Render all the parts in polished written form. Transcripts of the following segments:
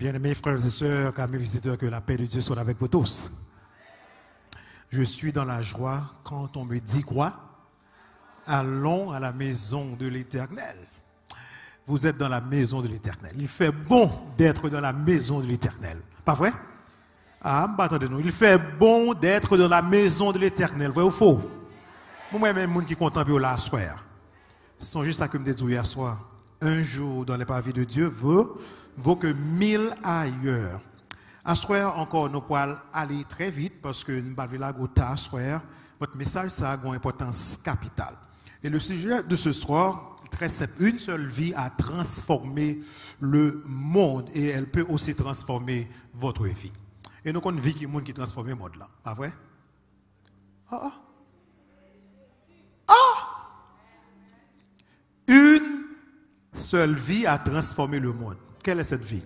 Bien-aimés frères et sœurs, amis visiteurs, que la paix de Dieu soit avec vous tous. Je suis dans la joie quand on me dit quoi? Allons à la maison de l'Éternel. Vous êtes dans la maison de l'Éternel. Il fait bon d'être dans la maison de l'Éternel. Pas vrai? Ah, attendez-nous. Il fait bon d'être dans la maison de l'Éternel. Vrai ou faux? Moi-même, les gens qui contemplent la soirée. Songez ça que me dit hier soir. Un jour dans les pavis de Dieu vaut que 1000 ailleurs. À soir encore, nous pouvons aller très vite parce que nous avons la goutte à soir. Votre message, ça a une importance capitale. Et le sujet de ce soir, très simple. Une seule vie a transformé le monde et elle peut aussi transformer votre vie. Et nous avons une vie qui transforme le monde là. Pas vrai? Une seule vie a transformé le monde. Quelle est cette vie?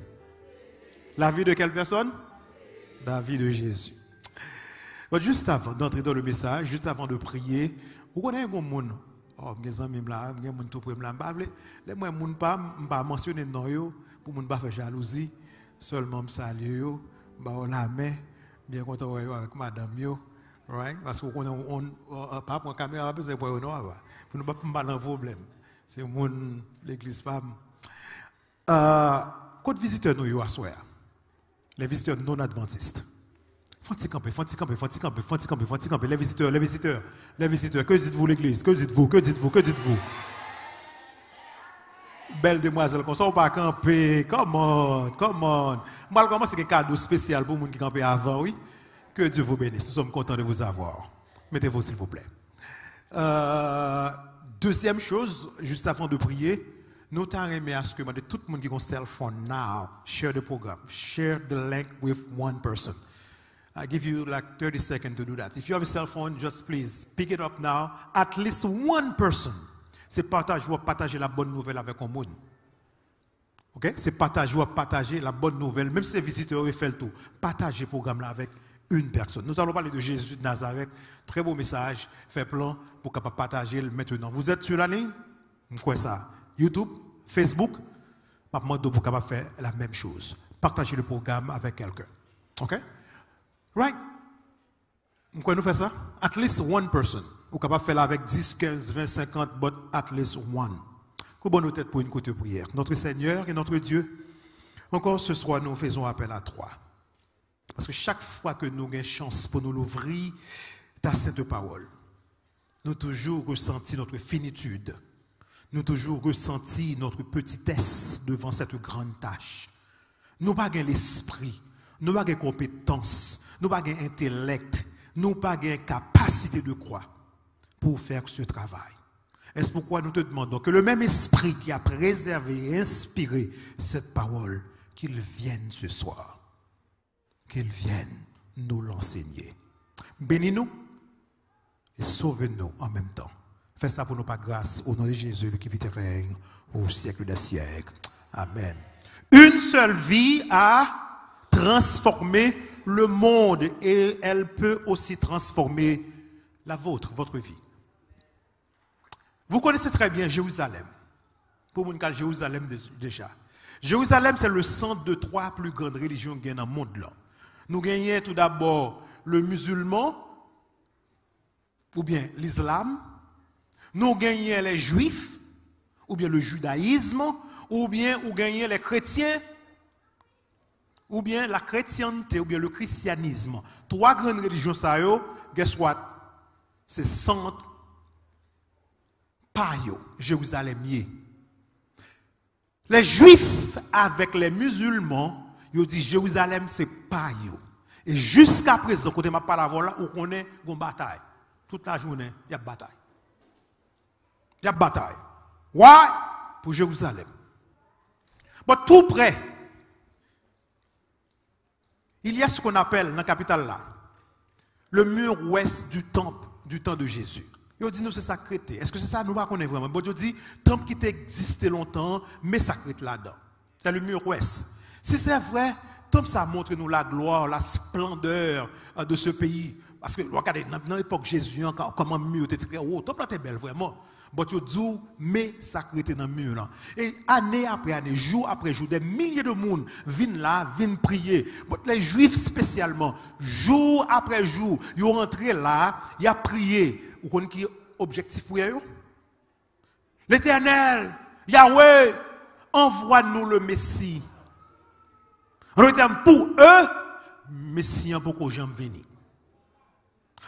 La vie de quelle personne? La vie de Jésus. Donc, juste avant d'entrer dans le message, juste avant de prier, vous connaissez un monde? Oh, mes amis là, mes monde tout près là, les moi monde pas mentionner non yo pour monde pas faire jalousie, seulement me saluer yo, ba la main, bien content avec madame yo, right? Parce qu'on pas prendre caméra parce que pour nous pas dans problème. C'est monde l'église femme. Quand visiteurs nous yo à soir. Les visiteurs non adventistes. Faut-il camper. Les visiteurs. Que dites-vous l'église? Que dites-vous? Belle demoiselle, comme ça, on pas camper. Come on. Moi, comment c'est un cadeau spécial pour les gens qui campent avant, oui? Que Dieu vous bénisse. Nous sommes contents de vous avoir. Mettez-vous, s'il vous plaît. Deuxième chose, juste avant de prier, nous t'arrêtons à ce que tout le monde qui a un cell phone now, share the program, share the link with one person. I give you like 30 seconds to do that. If you have a cell phone, just please pick it up now. At least one person. C'est partager la bonne nouvelle avec un monde. Ok? C'est partager la bonne nouvelle. Même si les visiteurs fait le tout, partager le programme là avec une personne. Nous allons parler de Jésus de Nazareth. Très beau message. Fait plan pour capable partager maintenant. Vous êtes sur la ligne? Quoi ça? YouTube, Facebook, je demande pour capable faire la même chose. Partagez le programme avec quelqu'un. OK? Right? Pourquoi nous faisons ça? At least one person. Vous capable faire avec 10, 15, 20, 50, but at least one. Comment nous tête pour une courte prière? Notre Seigneur et notre Dieu, encore ce soir, nous faisons appel à toi. Parce que chaque fois que nous avons chance pour nous l'ouvrir, ta sainte parole, nous toujours ressenti notre finitude. Nous toujours ressenti notre petitesse devant cette grande tâche. Nous n'avons pas l'esprit, nous n'avons pas de compétences, nous n'avons pas d'intellect, nous n'avons pas de capacité de croire pour faire ce travail. C'est pourquoi nous te demandons que le même esprit qui a préservé et inspiré cette parole, qu'il vienne ce soir, qu'il vienne nous l'enseigner. Bénis-nous et sauve-nous en même temps. Fais ça pour nous par grâce, au nom de Jésus qui vit et règne au siècle des siècles. Amen. Une seule vie a transformé le monde et elle peut aussi transformer la vôtre, votre vie. Vous connaissez très bien Jérusalem. Pour mon cas, Jérusalem déjà. Jérusalem, c'est le centre de 3 plus grandes religions qui sont dans le monde là. Nous gagnons tout d'abord le musulman, ou bien l'islam. Nous gagnons les juifs, ou bien le judaïsme, ou bien nous gagnons les chrétiens, ou bien la chrétienté, ou bien le christianisme. 3 grandes religions, ça y est, guess what? C'est centre payo, Jérusalem. Les juifs avec les musulmans, ils disent Jérusalem, c'est payo. Et jusqu'à présent, quand on parle là, on connaît une bataille. Toute la journée, il y a bataille. Il y a bataille. Why? Pour Jérusalem. Mais tout près, il y a ce qu'on appelle, dans la capitale là, le mur ouest du temple, du temps de Jésus. Il dit nous c'est sacré. Est-ce que c'est ça? Nous ne connaissons pas vraiment. Bon, il dit, temple qui existait longtemps, mais sacré là-dedans. C'est le mur ouest. Si c'est vrai, temple ça montre nous la gloire, la splendeur de ce pays. Parce que regardez, dans l'époque de Jésus, comment le mur était très haut, le temple était belle vraiment. But yo dit, mais sacré dans le mur là. Et année après année, jour après jour, des milliers de monde viennent là, viennent prier. But les Juifs spécialement, jour après jour, ils rentrent là, ils ont prié. Vous connaissez qui objectif pour eux? L'Éternel, Yahweh, envoie-nous le Messie. Pour eux, Messie pour que j'en vienne.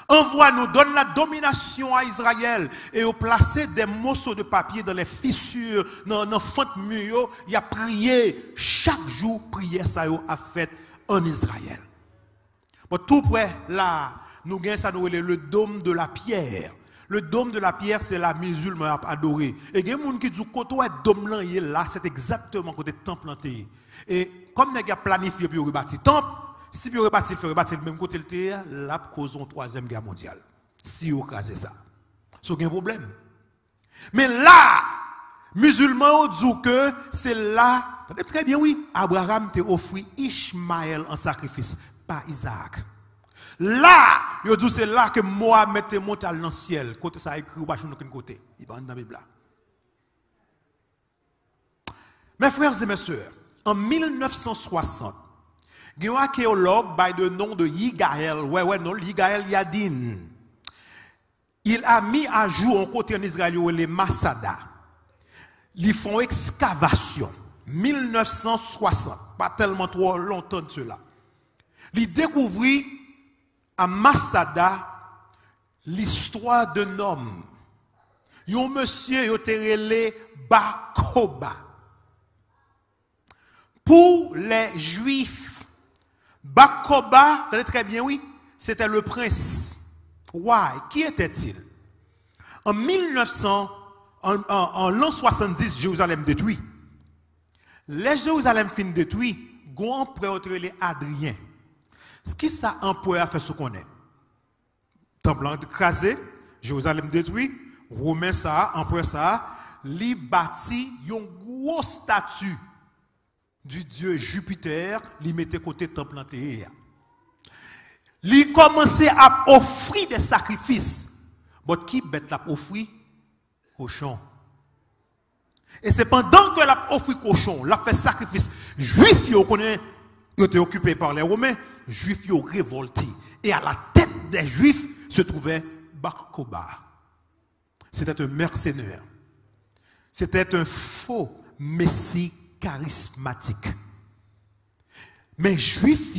Envoie-nous, donne la domination à Israël et au placer des morceaux de papier dans les fissures, dans les fentes murs, il a prié chaque jour, prière ça a fait en Israël. Pour tout près là, nous gagnons ça nous le dôme de la pierre. Le dôme de la pierre, c'est la musulman adoré. Et il y a des gens qui disent que dôme là, c'est exactement côté temple planté. Et comme nous avons planifié pour rebâtir le temple, si vous rebâtir le même côté, là, cause une troisième guerre mondiale. Si vous crasez ça. C'est un problème. Mais là, musulmans disent que c'est là, très bien, oui, Abraham t'a offert Ishmaël en sacrifice, pas Isaac. Là, ils disent c'est là que Mohamed est monté dans le ciel. Côté ça écrit ou pas sur aucun côté. Il va dans la Bible. Mes frères et mes sœurs, en 1960, il y a un archéologue by the nom de Yigael Yadin. Il a mis à jour un côté en Israël les Masada. Ils font excavation. 1960, pas tellement trop longtemps de cela. Il découvrit à Masada l'histoire d'un homme. Un monsieur qui a été Bakoba. Pour les Juifs, Bakoba, vous très bien, oui, c'était le prince. Why? Qui était-il? En l'an 70, Jérusalem détruit. Les Jérusalem fin détruit, gon empereur les Adrien. Ce qui ça empereur a fait ce qu'on est? Temple écrasé, Jérusalem détruit, Romain ça, empereur ça, li bâti une grosse statue du dieu Jupiter, li mettait côté temple en terre. Li commençait à offrir des sacrifices. Mais qui bête l'a offrir? Cochon. Et c'est pendant que l'a offert cochon, l'a fait sacrifice. Juifs, yo connaît, yo étaient occupés par les Romains, Juifs yo révolté. Et à la tête des Juifs se trouvait Bakoba. C'était un mercenaire. C'était un faux messie charismatique. Mais Juifs,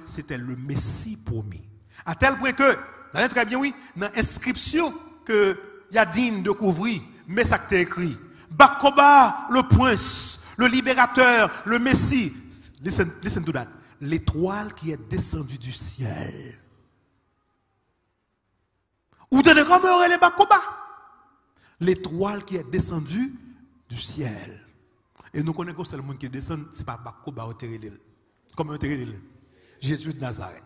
c'était le Messie promis. À tel point que, vous allez très bien, oui, dans l'inscription que Yadin découvrit, mais ça qui est écrit, Bakoba, le prince, le libérateur, le Messie. Listen to that. L'étoile qui est descendue du ciel. Ou de comment les Bakoba? L'étoile qui est descendue du ciel. Et nous connaissons que c'est le monde qui descend, ce n'est pas Bakoba au terre. Comme au terre. Jésus de Nazareth.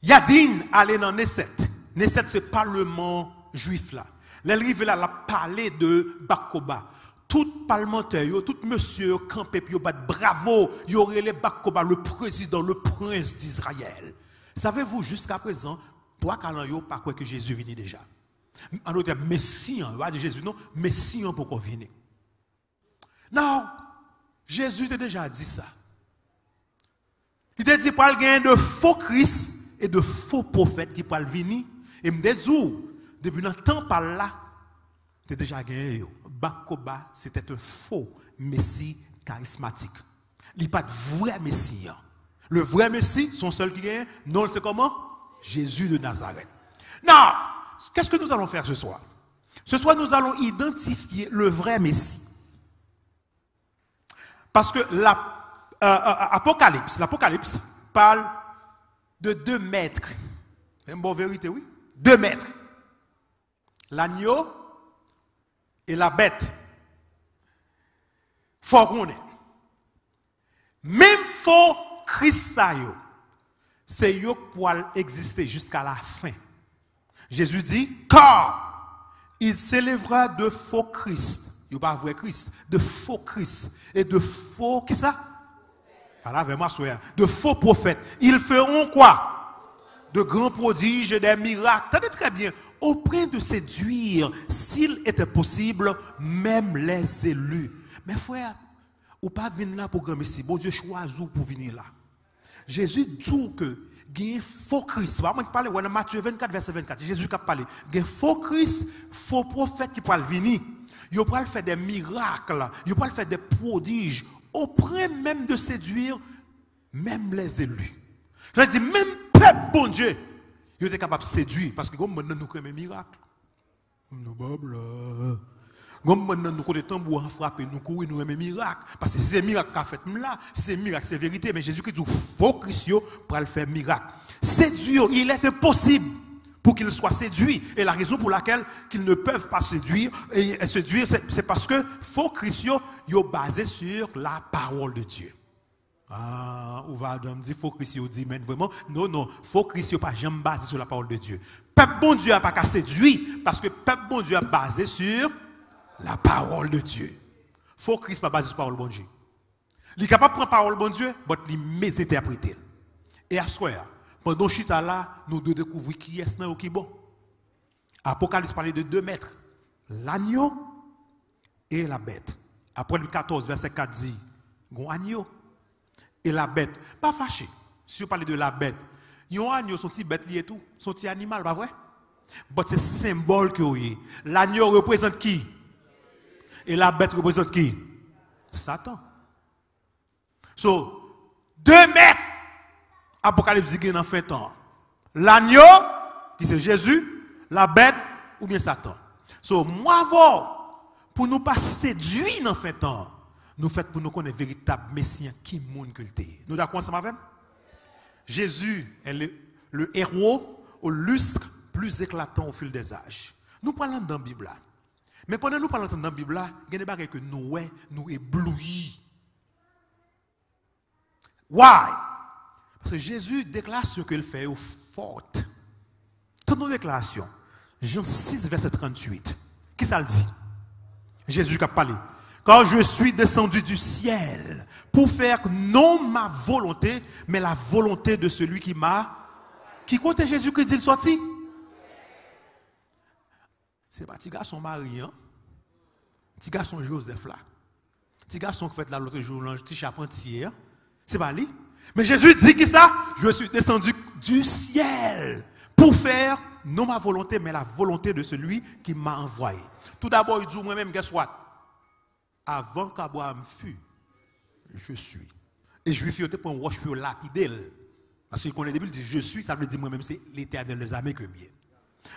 Yadin allait dans Nesset. Nesset, c'est le parlement juif là. L'arrivée là, a parlé de Bakoba. Tout parlementaire, tout monsieur campé, puis bravo, il y aurait les Bakoba, le président, le prince d'Israël. Savez-vous, jusqu'à présent, toi, quand il pas quoi que Jésus venu déjà. En d'autres termes, Messie, on va dire Jésus, non, Messie pour qu'on vienne. Non, Jésus t'a déjà dit ça. Il t'a dit qu'il y a de faux Christ et de faux prophètes qui peuvent venir. Et me dit, depuis le temps par là, tu as déjà gagné. Bakoba, c'était un faux Messie charismatique. Il n'y a pas de vrai Messie. Le vrai Messie, son seul qui gagne, non, c'est comment? Jésus de Nazareth. Non, qu'est-ce que nous allons faire ce soir? Ce soir, nous allons identifier le vrai Messie. Parce que l'Apocalypse parle de 2 maîtres. C'est une bonne vérité, oui. 2 maîtres. L'agneau et la bête. Faut qu'on ait. Même faux Christ, c'est yo pour exister jusqu'à la fin. Jésus dit, car il s'élèvera de faux Christ. Il n'y a pas vrai Christ, de faux Christ et de faux, qui ça? Voilà, vraiment, de faux prophètes. Ils feront quoi? de grands prodiges, des miracles. Tenez très bien, au point de séduire, s'il était possible, même les élus. Mais frère, ou pas venir là pour gagner ici. Bon Dieu choisit pour venir là. Jésus dit que il y a un faux Christ. Dans Matthieu 24, verset 24, Jésus a parlé. Il y a un faux Christ, faux prophète qui peut venir. Il peut faire des miracles, il peut faire des prodiges, au point même de séduire même les élus. Je veux dire, même peuple, bon Dieu, il était capable de séduire parce que comme maintenant nous créons des miracles. Nous comme maintenant nous connaissons des tambours frapper, nous courir, nous aimons miracles. Parce que c'est un miracle qu'a fait là, c'est un miracle, c'est vérité. Mais Jésus-Christ dit, faut Christ pour le faire miracle. Séduire, il est impossible pour qu'il soit séduit. Et la raison pour laquelle qu'ils ne peuvent pas séduire, c'est parce que faux Christ est basé sur la parole de Dieu. Ah, on va dire faux Christ dit, mais vraiment, non, faux Christ n'est pas jamais basé sur la parole de Dieu. Peuple bon Dieu n'a pas qu'à séduire, parce que peuple bon Dieu est basé sur la parole de Dieu. Faux Christ n'est pas basé sur la parole de Dieu. Il est capable de prendre la parole de Dieu, mais il mésinterprète. Et à ce soir, pendant que chita là, nous devons découvrir qui est ce qui est bon. Apocalypse parlait de 2 maîtres, l'agneau et la bête. Après le 14, verset 4 dit, un agneau et la bête. Pas fâché. Si vous parlez de la bête, il y a un agneau, son petit bête lié tout, son petit animal, pas vrai? Mais c'est symbole que vous avez. L'agneau représente qui? Et la bête représente qui? Satan. So, 2 maîtres. Apocalypse dit qu'il en fait temps. L'agneau, qui c'est Jésus, la bête ou bien Satan. So, moi, pour nous pas séduire dans fait temps, nous faites pour nous connaître véritable Messie qui monde que l'était. Nous d'accord ensemble avec? Jésus est le héros au lustre plus éclatant au fil des âges. Nous parlons dans la Bible. Mais pendant nous parlons dans la Bible, il y a des choses que nous éblouissent. Why? Parce que Jésus déclare ce qu'il fait au fort. Toutes nos déclarations. Jean 6, verset 38. Qui ça le dit? Jésus qui a parlé. Car je suis descendu du ciel pour faire non ma volonté, mais la volonté de celui qui m'a. Qui compte Jésus qui dit le sorti? C'est pas petit garçon Marie, hein? Petit garçon Joseph là. Petit garçon qui fait là l'autre jour, un petit charpentier. C'est pas lui. Mais Jésus dit qui ça? Je suis descendu du ciel pour faire non ma volonté, mais la volonté de celui qui m'a envoyé. Tout d'abord, il dit moi-même, guess what? Avant qu'Abraham fût, je suis. Et je suis pour un roche pour lapider. Parce qu'il connaît depuis, il dit je suis, ça veut dire moi-même, c'est l'Éternel des armées que bien.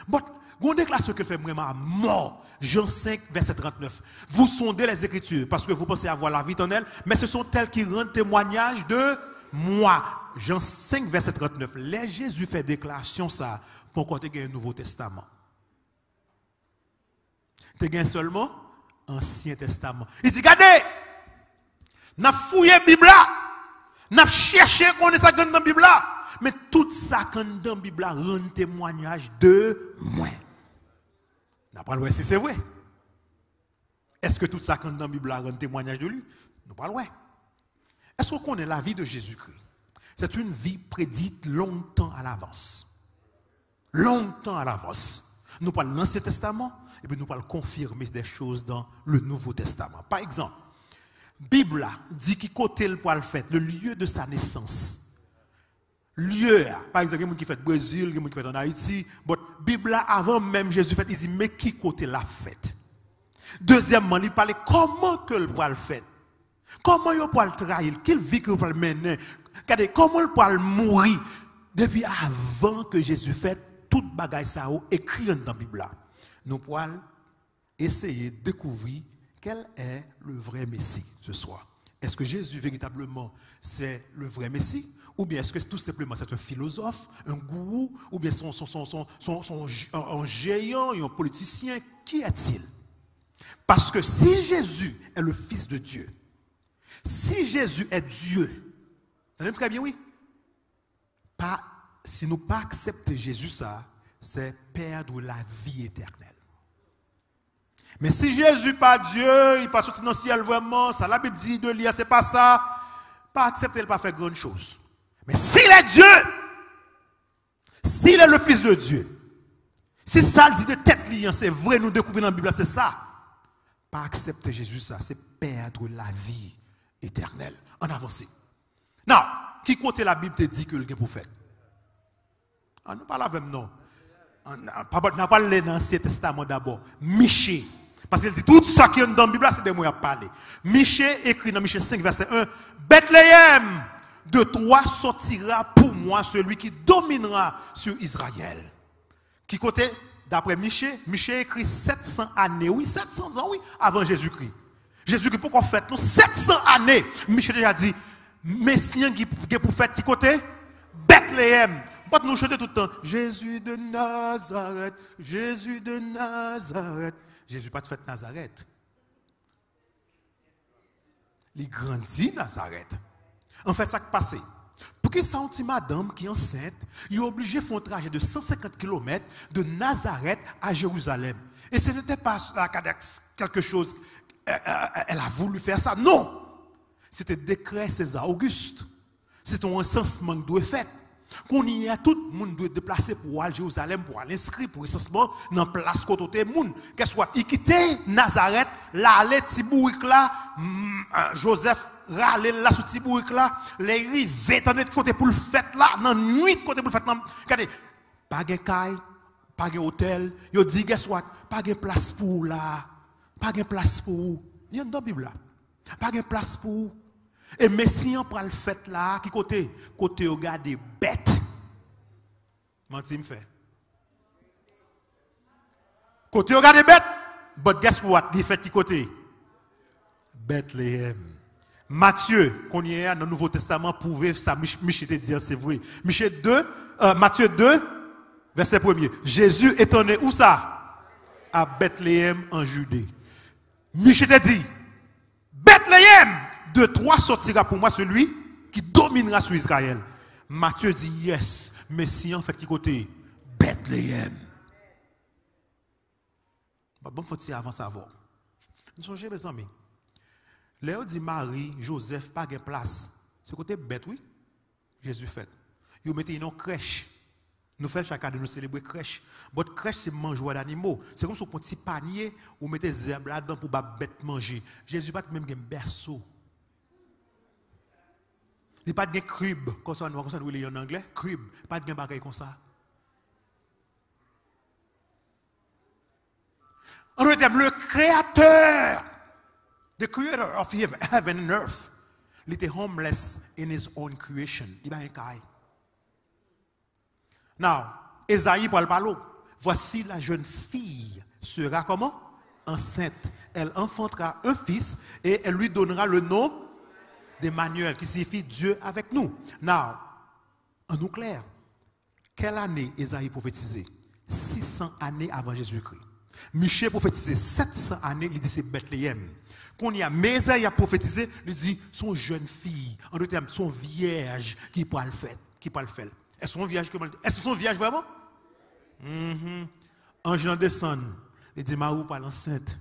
Bon, on déclare ce que fait vraiment à mort. Jean 5, verset 39. Vous sondez les Écritures parce que vous pensez avoir la vie éternelle, mais ce sont elles qui rendent témoignage de moi. Jean 5, verset 39. Les Jésus fait déclaration ça pour qu'on ait un Nouveau Testament. Tu as seulement Ancien Testament. Il dit, regardez, nous avons fouillé la Bible, nous avons cherché qu'on est ça dans la Bible, mais tout ça dans la Bible rend témoignage de moi. Nous n'avons pas le si c'est vrai. Est-ce que tout ça dans la Bible rend témoignage de lui? Nous ne parlons pas. Est-ce qu'on connaît la vie de Jésus-Christ? C'est une vie prédite longtemps à l'avance. Longtemps à l'avance. Nous parlons de l'Ancien Testament et puis nous parlons confirmer des choses dans le Nouveau Testament. Par exemple, la Bible dit qui côté le poil fait, le lieu de sa naissance. Lieu, par exemple, il y a des gens qui fait au Brésil, il y a des gens qui fait en Haïti, mais la Bible, avant même Jésus fait, il dit mais qui côté la fête. Deuxièmement, il parle comment que le poil fait. Comment il peut le trahir, quelle vie qu'il peut mener, comment il peut mourir. Depuis avant que Jésus fait, toute bagaille ça écrit dans la Bible. Nous pouvons essayer de découvrir quel est le vrai Messie ce soir. Est-ce que Jésus véritablement c'est le vrai Messie? Ou bien est-ce que tout simplement c'est un philosophe, un gourou, ou bien un géant et un politicien? Qui est-il? Parce que si Jésus est le Fils de Dieu, si Jésus est Dieu, vous très bien, oui? Si nous pas accepter Jésus, ça, c'est perdre la vie éternelle. Mais si Jésus pas Dieu, il pas sorti dans le ciel vraiment, ça la Bible dit de lire, c'est pas ça, pas accepter, il pas faire grande chose. Mais s'il est Dieu, S'il est le Fils de Dieu, si ça le dit de tête liée, c'est vrai, nous découvrons dans la Bible, c'est ça. Pas accepter Jésus, ça, c'est perdre la vie éternelle. En avancée. Non, qui côté la Bible te dit que le prophète? On ne parle avec non. On n'a pas parlé dans l'Ancien Testament d'abord. Michée. Parce qu'il dit tout ça qui est dans la Bible, c'est des mots à parler. Michée écrit dans Michée 5, verset 1. Bethléem, de toi sortira pour moi celui qui dominera sur Israël. Qui côté, d'après Michée, Michée écrit 700 années, oui, 700 ans, oui, avant Jésus-Christ. Jésus-Christ, pourquoi fait nous 700 années, Michée déjà dit, Messien qui pour faire qui côté? Bethléem. But nous chanter tout le temps, Jésus de Nazareth, Jésus de Nazareth. Jésus pas de fait Nazareth. Il grandit Nazareth. En fait, ça qui passe. Pour que ça, une madame qui est enceinte, il est obligé de faire un trajet de 150 km de Nazareth à Jérusalem. Et ce n'était pas quelque chose, elle a voulu faire ça. Non! C'était décret César Auguste. C'est un recensement qui doit être fait. Qu'on y a tout le monde doit déplacer pour aller à Jérusalem, pour aller inscrire pour recensement dans la place côté monde. Qu'est-ce soit, il quittait Nazareth, là, aller Tibourik là, Joseph râlait là sur Tibourik là, les rivets de côté pour le fête là, dans la nuit côté pour le fête. Regardez, pas de caille, pas de hôtel, il dit, qu'est-ce soit, pas de place pour là, pas de place pour. Il y a dans la Bible là, pas de place pour. Et Messie prend le fait là, qui côté? Côté regarde des bêtes. Menti me fait. Côté regarde des bêtes, but guess what? Il fait qui côté? Bethléem. Matthieu, qu'on y est dans le Nouveau Testament, prouve ça, Michel te dit, c'est vrai. Matthieu 2, verset 1er. Jésus est né où ça? À Bethléem en Judée. Michel te dit, Bethléem! De toi sortira pour moi celui qui dominera sur Israël. Matthieu dit yes, mais si en fait qui côté? Bethléem. Bon, faut-il avant savoir. Nous songez mes amis. Léo dit Marie, Joseph, pas de place. C'est côté bête, oui. Jésus fait. Ils mettent une crèche. Nous faisons chaque année, nous célébrer crèche. Votre crèche, c'est mangeoire d'animaux. C'est comme si un petit panier, vous mettez des herbes là-dedans pour les bêtes manger. Jésus pas même un berceau. Il n'y a pas de crib, comme ça, nous dit en anglais, crib, pas de bagaille comme ça. En d'autres termes, le créateur, the creator of heaven and earth, il était homeless in his own creation. Il a un caille. Now, Esaïe parle par l'eau. Voici la jeune fille sera comment? Enceinte. Elle enfantera un fils et elle lui donnera le nom d'Emmanuel, qui signifie Dieu avec nous. Now, en nous clair, quelle année Esaïe prophétisé? 600 années avant Jésus-Christ. Michée prophétisé 700 années, il dit c'est Bethléem. Quand il y a Esaïe a prophétisé, il dit son jeune fille, en d'autres termes, son vierge qui peut le faire. Est-ce son vierge Est-ce son vierge vraiment? Ange en descend, il dit Marie pas l'enceinte.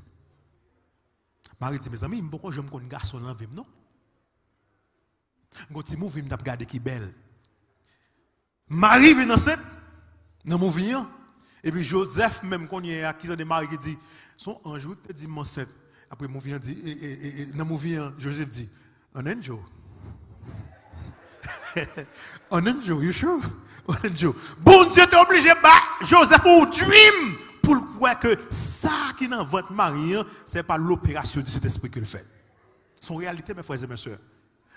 Marie dit mes amis, pourquoi je me connais garçon là non? Quand tu m'ouvres, tu as regardé qui belle. Marie vient enceinte, dans mon vie. Et puis Joseph, même quand il y a qui de Marie qui dit, son ange te dit mon enceinte. Après mon vie dit, dans mon vie, Joseph dit, un angel. Un angel, you sure? Un angel. Bon Dieu t'es obligé, Joseph, au dream, pour croire que ça qui est dans votre mari, ce n'est pas l'opération de cet esprit qu'il fait. Son réalité, mes frères et mes soeurs.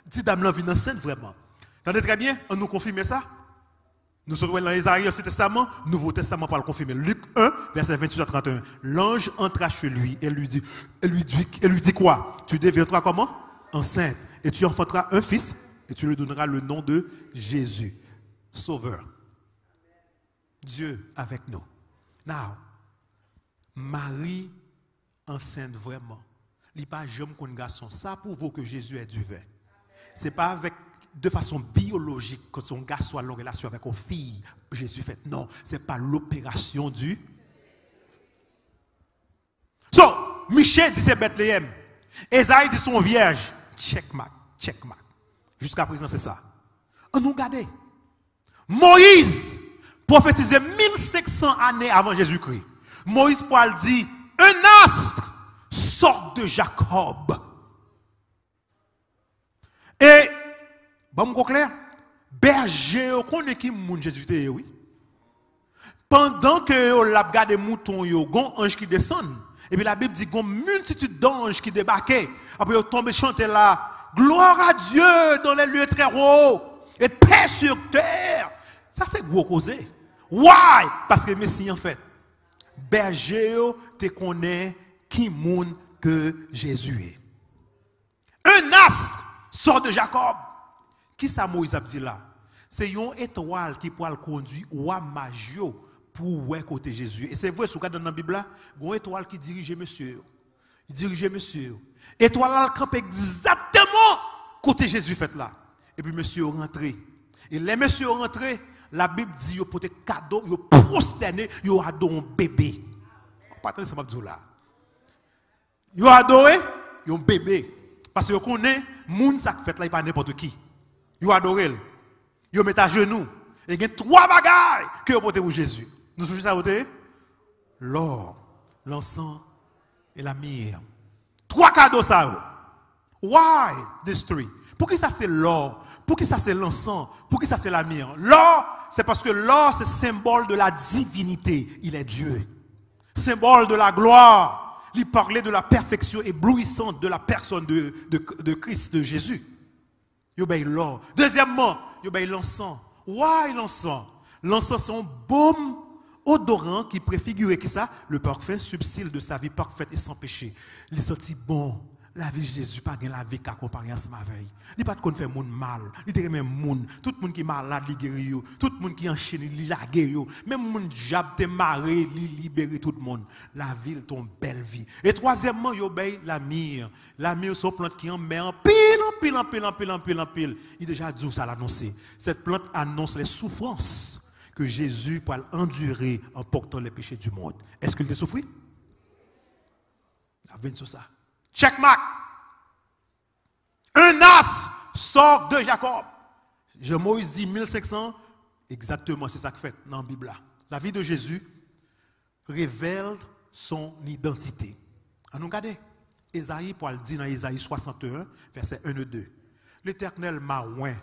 Dit dame là vient enceinte vraiment. Entendez très bien, on nous confirme ça. Nous sommes dans Isaïe, Ancien Testament, Nouveau Testament pour le confirmer. Luc 1, verset 28 à 31. L'ange entra chez lui et lui dit quoi? Tu deviendras comment? Enceinte. Et tu enfanteras un fils et tu lui donneras le nom de Jésus. Sauveur. Dieu avec nous. Now, Marie enceinte vraiment. Il n'y a pas jamais qu'un garçon. Ça prouve que Jésus est du vin. Ce n'est pas de façon biologique que son gars soit en relation avec une fille. Jésus fait. Non, ce n'est pas l'opération du. So, Michel dit c'est Bethléem. Esaïe dit son vierge. Checkmate. Jusqu'à présent, c'est ça. On nous regarde. Moïse prophétisé 1500 années avant Jésus-Christ. Moïse Paul dit, un astre sort de Jacob. Et, bon, clair, berger, on connaît qui moun Jésus était, oui. Pendant que on l'a regardé mouton, il y a un ange qui descend. Et puis la Bible dit qu'il y a une multitude d'anges qui débarquaient. Après, ils tombent chanter là. Gloire à Dieu dans les lieux très hauts. Et paix sur terre. Ça, c'est gros causé. Why? Parce que Messie, en fait, berger, te connaît qui moun que Jésus est. Un astre sort de Jacob. Qui ça Moïse a dit là? C'est une étoile qui peut le conduire ou à Magio pour ouais côté Jésus. Et c'est vrai, si vous regardez dans la Bible là, il y a une étoile qui dirige monsieur. Il dirige monsieur. Étoile là, campe exactement côté Jésus fait là. Et puis monsieur est rentré. Et les messieurs rentrés, la Bible dit qu'il peut être cadeau, il prosterné, il a adoré un bébé. Pas attendre ça m'a dit là. Il a adoré un bébé. Parce que vous connaissez, moun ça fait là, il pas n'importe qui. Il a adoré. Il met à genoux. Et il y a 3 bagailles que vous portez pour Jésus. Nous sommes juste à voter l'or, l'encens et la myrrhe. 3 cadeaux ça. Why these 3? Pour qui ça c'est l'or? Pour qui ça c'est l'encens? Pour qui ça c'est la myrrhe? L'or, c'est parce que l'or c'est symbole de la divinité. Il est Dieu. Symbole de la gloire. Il parlait de la perfection éblouissante de la personne de Christ, de Jésus. Il obéit l'or. Deuxièmement, il obéit l'encens. Why l'encens? L'encens c'est un baume odorant qui préfigurait qui ça? Le parfait subtil de sa vie parfaite et sans péché. Il sentit bon. La vie de Jésus pas la vie qu'à comparer à ce veille. Il pas de qu'on fait monde mal. Il te même monde. Tout le monde qui est malade, il guérit. Tout le monde qui enchaîne, il la guérit. Même monde diable te marrer, il libère tout le monde. La vie ton belle vie. Et troisièmement, il obéit la myrrhe. La myrrhe c'est une plante qui en met en pile. Il déjà dit ça l'annoncer. Cette plante annonce les souffrances que Jésus peut endurer en portant les péchés du monde. Est-ce qu'il a souffert? Il a venu sur ça. Checkmark. Un as sort de Jacob. Moïse dit 1500. Exactement, c'est ça que fait dans la Bible. La vie de Jésus révèle son identité. On nous regarde. Esaïe, pour le dire dans Esaïe 61, verset 1 et 2. L'Éternel m'a oint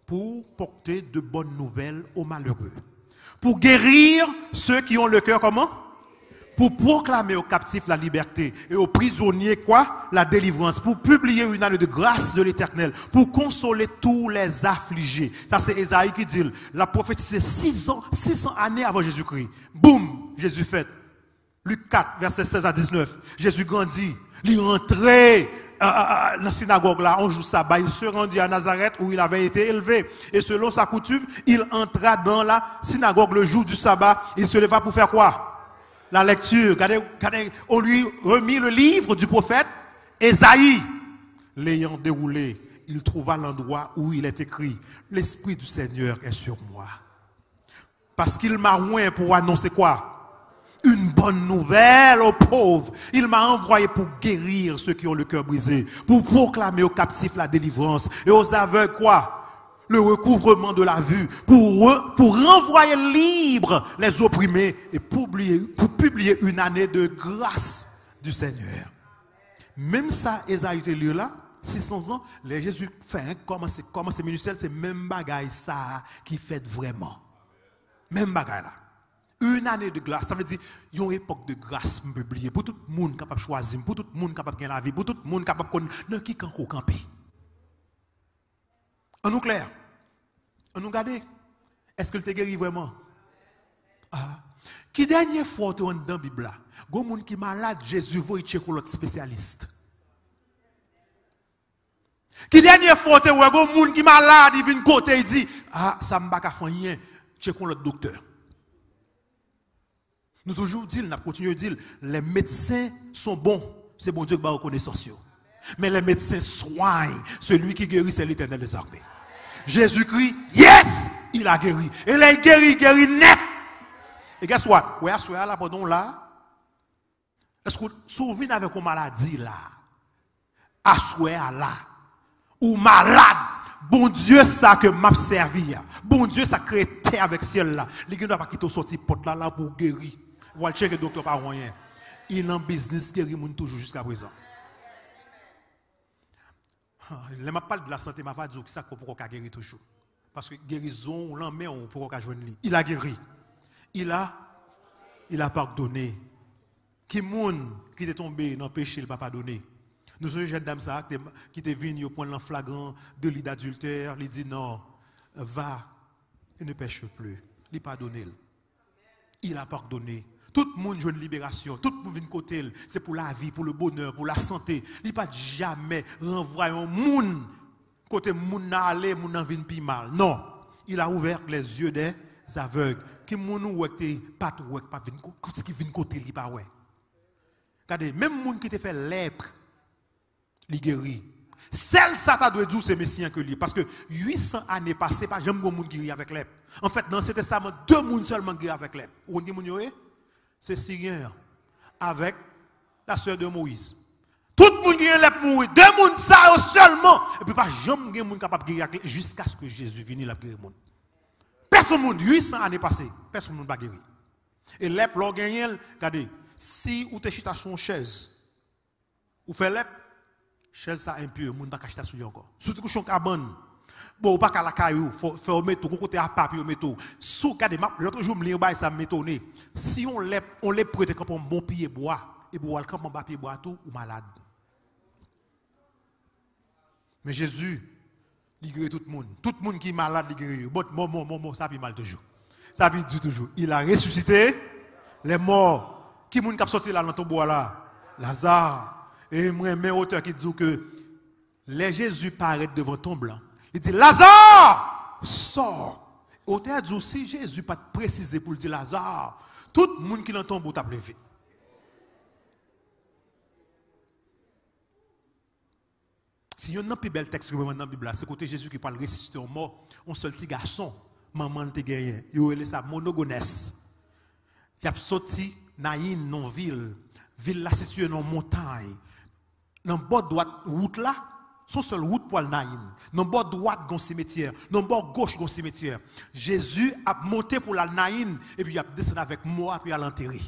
pour porter de bonnes nouvelles aux malheureux. Pour guérir ceux qui ont le cœur comment? Pour proclamer aux captifs la liberté et aux prisonniers quoi? La délivrance. Pour publier une année de grâce de l'Éternel. Pour consoler tous les affligés. Ça c'est Esaïe qui dit. La prophétie c'est 600 années avant Jésus-Christ. Boum, Jésus fait. Luc 4, verset 16 à 19. Jésus grandit. Il est rentré dans la synagogue là, on joue sabbat. Il se rendit à Nazareth où il avait été élevé. Et selon sa coutume, il entra dans la synagogue le jour du sabbat. Il se leva pour faire quoi? La lecture. Regardez, on lui remit le livre du prophète Esaïe. L'ayant déroulé, il trouva l'endroit où il est écrit « L'Esprit du Seigneur est sur moi. » Parce qu'il m'a oint pour annoncer quoi? Une bonne nouvelle aux pauvres. Il m'a envoyé pour guérir ceux qui ont le cœur brisé, pour proclamer aux captifs la délivrance et aux aveugles quoi? Le recouvrement de la vue, pour renvoyer libre les opprimés et pour publier une année de grâce du Seigneur. Même ça, Esaïe était là, 600 ans, les Jésus fait commencer ministère, c'est même bagaille ça qui fait vraiment. Même bagaille là. Une année de grâce, ça veut dire il y a une époque de grâce publiée pour tout le monde capable de choisir, pour tout le monde capable de gagner la vie, pour tout le monde capable de connaître qui campe camper. En nous clair, en nous regarder, est-ce que tu es guéri vraiment? Ah. Qui dernière fois tu es dans la Bible là? Il y a des gens qui sont malades, Jésus va y checker l'autre spécialiste. Qui dernière fois tu es des gens qui sont malades, il vient côté il dit ah ça me va pas faire rien, checker l'autre docteur. Nous toujours disons, nous continuons de dire, les médecins sont bons, c'est bon Dieu qui va reconnaissance. Mais les médecins soignent, celui qui guérit, c'est l'Éternel des armées. Jésus-Christ, yes, il a guéri. Et là, il guérit net. Et guess what? Ouais, soyez là, pardon, là. Est-ce que vous souvenez avec une maladie là? Assoyez là. Ou malade, bon Dieu, ça que m'a servi. Bon Dieu, ça crée terre avec ciel là. Les gens ne pas quitter sorti porte là pour guérir. Ou aller checker docteur pas rien. Il est en business guérir moun toujours jusqu'à présent. Je m'a parlé de la santé, m'a pas dit que ça pour qu'on guérir toujours. Parce que guérison, l'emmène on pour qu'on joindre lui. Il a guéri. Il a pardonné. Qui moun qui est tombé dans le péché, il n'a pas pardonné. Nous sommes jeunes dames ça qui te venu au point de l'enflagrant de lit d'adultère, il dit non, va, et ne pêche plus. Il pardonné. Il a pardonné. Tout le monde joue une libération, tout le monde vient de côté, c'est pour la vie, pour le bonheur, pour la santé. Il n'a pas jamais renvoyé un monde côté moun n'a allé, moun n'a vient plus mal. Non, il a ouvert les yeux des aveugles. Qui moun ou pas qui vient côté il pas ouais. Regardez, même moun qui te fait lèpre, il guérit. Celle ça t'a doit dire c'est messien que lui parce que 800 années passées pas jamais moun guéri avec lèpre. En fait dans ce testament deux moun seulement guéri avec lèpre. Ou on moun yoé? C'est Syrien avec la sœur de Moïse. Tout le monde qui est là pour mourir. Deux personnes ça seulement. Et puis pas jamais de monde capable de guérir jusqu'à ce que Jésus vienne la guérir. Personne ne 800 années passées. Personne ne va guérir. Et l'ép, l'on gagne, regardez, si vous êtes chita sur une chaise, vous faites l'ép, chaise ça impure, vous ne pouvez pas chita sur encore. Surtout que vous êtes cabane. Bon, pas qu'à la caillou, faut faire au métaux, côté à papier au métaux. Sous regardez, l'autre jour, je me lis ça m'étonne. Si on l'ép prête comme un bon pied bois, et bois comme un papier bois tout, ou malade. Mais Jésus, il guérit tout le monde. Tout le monde qui est malade, il guérit. Bon, ça fait mal toujours. Ça fait du toujours. Il a ressuscité les morts. Qui est sorti là dans ton bois là? Lazare. Et moi, mes auteurs qui disent que les Jésus paraît devant ton blanc. Il dit Lazare, sors. Auteur dit si Jésus pas précisé pour dire Lazare, tout le monde qui est dans ton bout t'a levé. Si on a un plus bel texte dans la Bible, c'est côté Jésus qui parle de ressusciter aux morts, un seul petit garçon, maman te gagné, il a monogonesse. Il a sorti dans une ville là située dans une montagne. Dans le bord droit route là, son seul route pour le Naïn. Dans le bord droit il y a un cimetière, dans le bord gauche il y a un cimetière. Jésus a monté pour la Naïn et puis il a descendu avec moi puis il a l'enterré.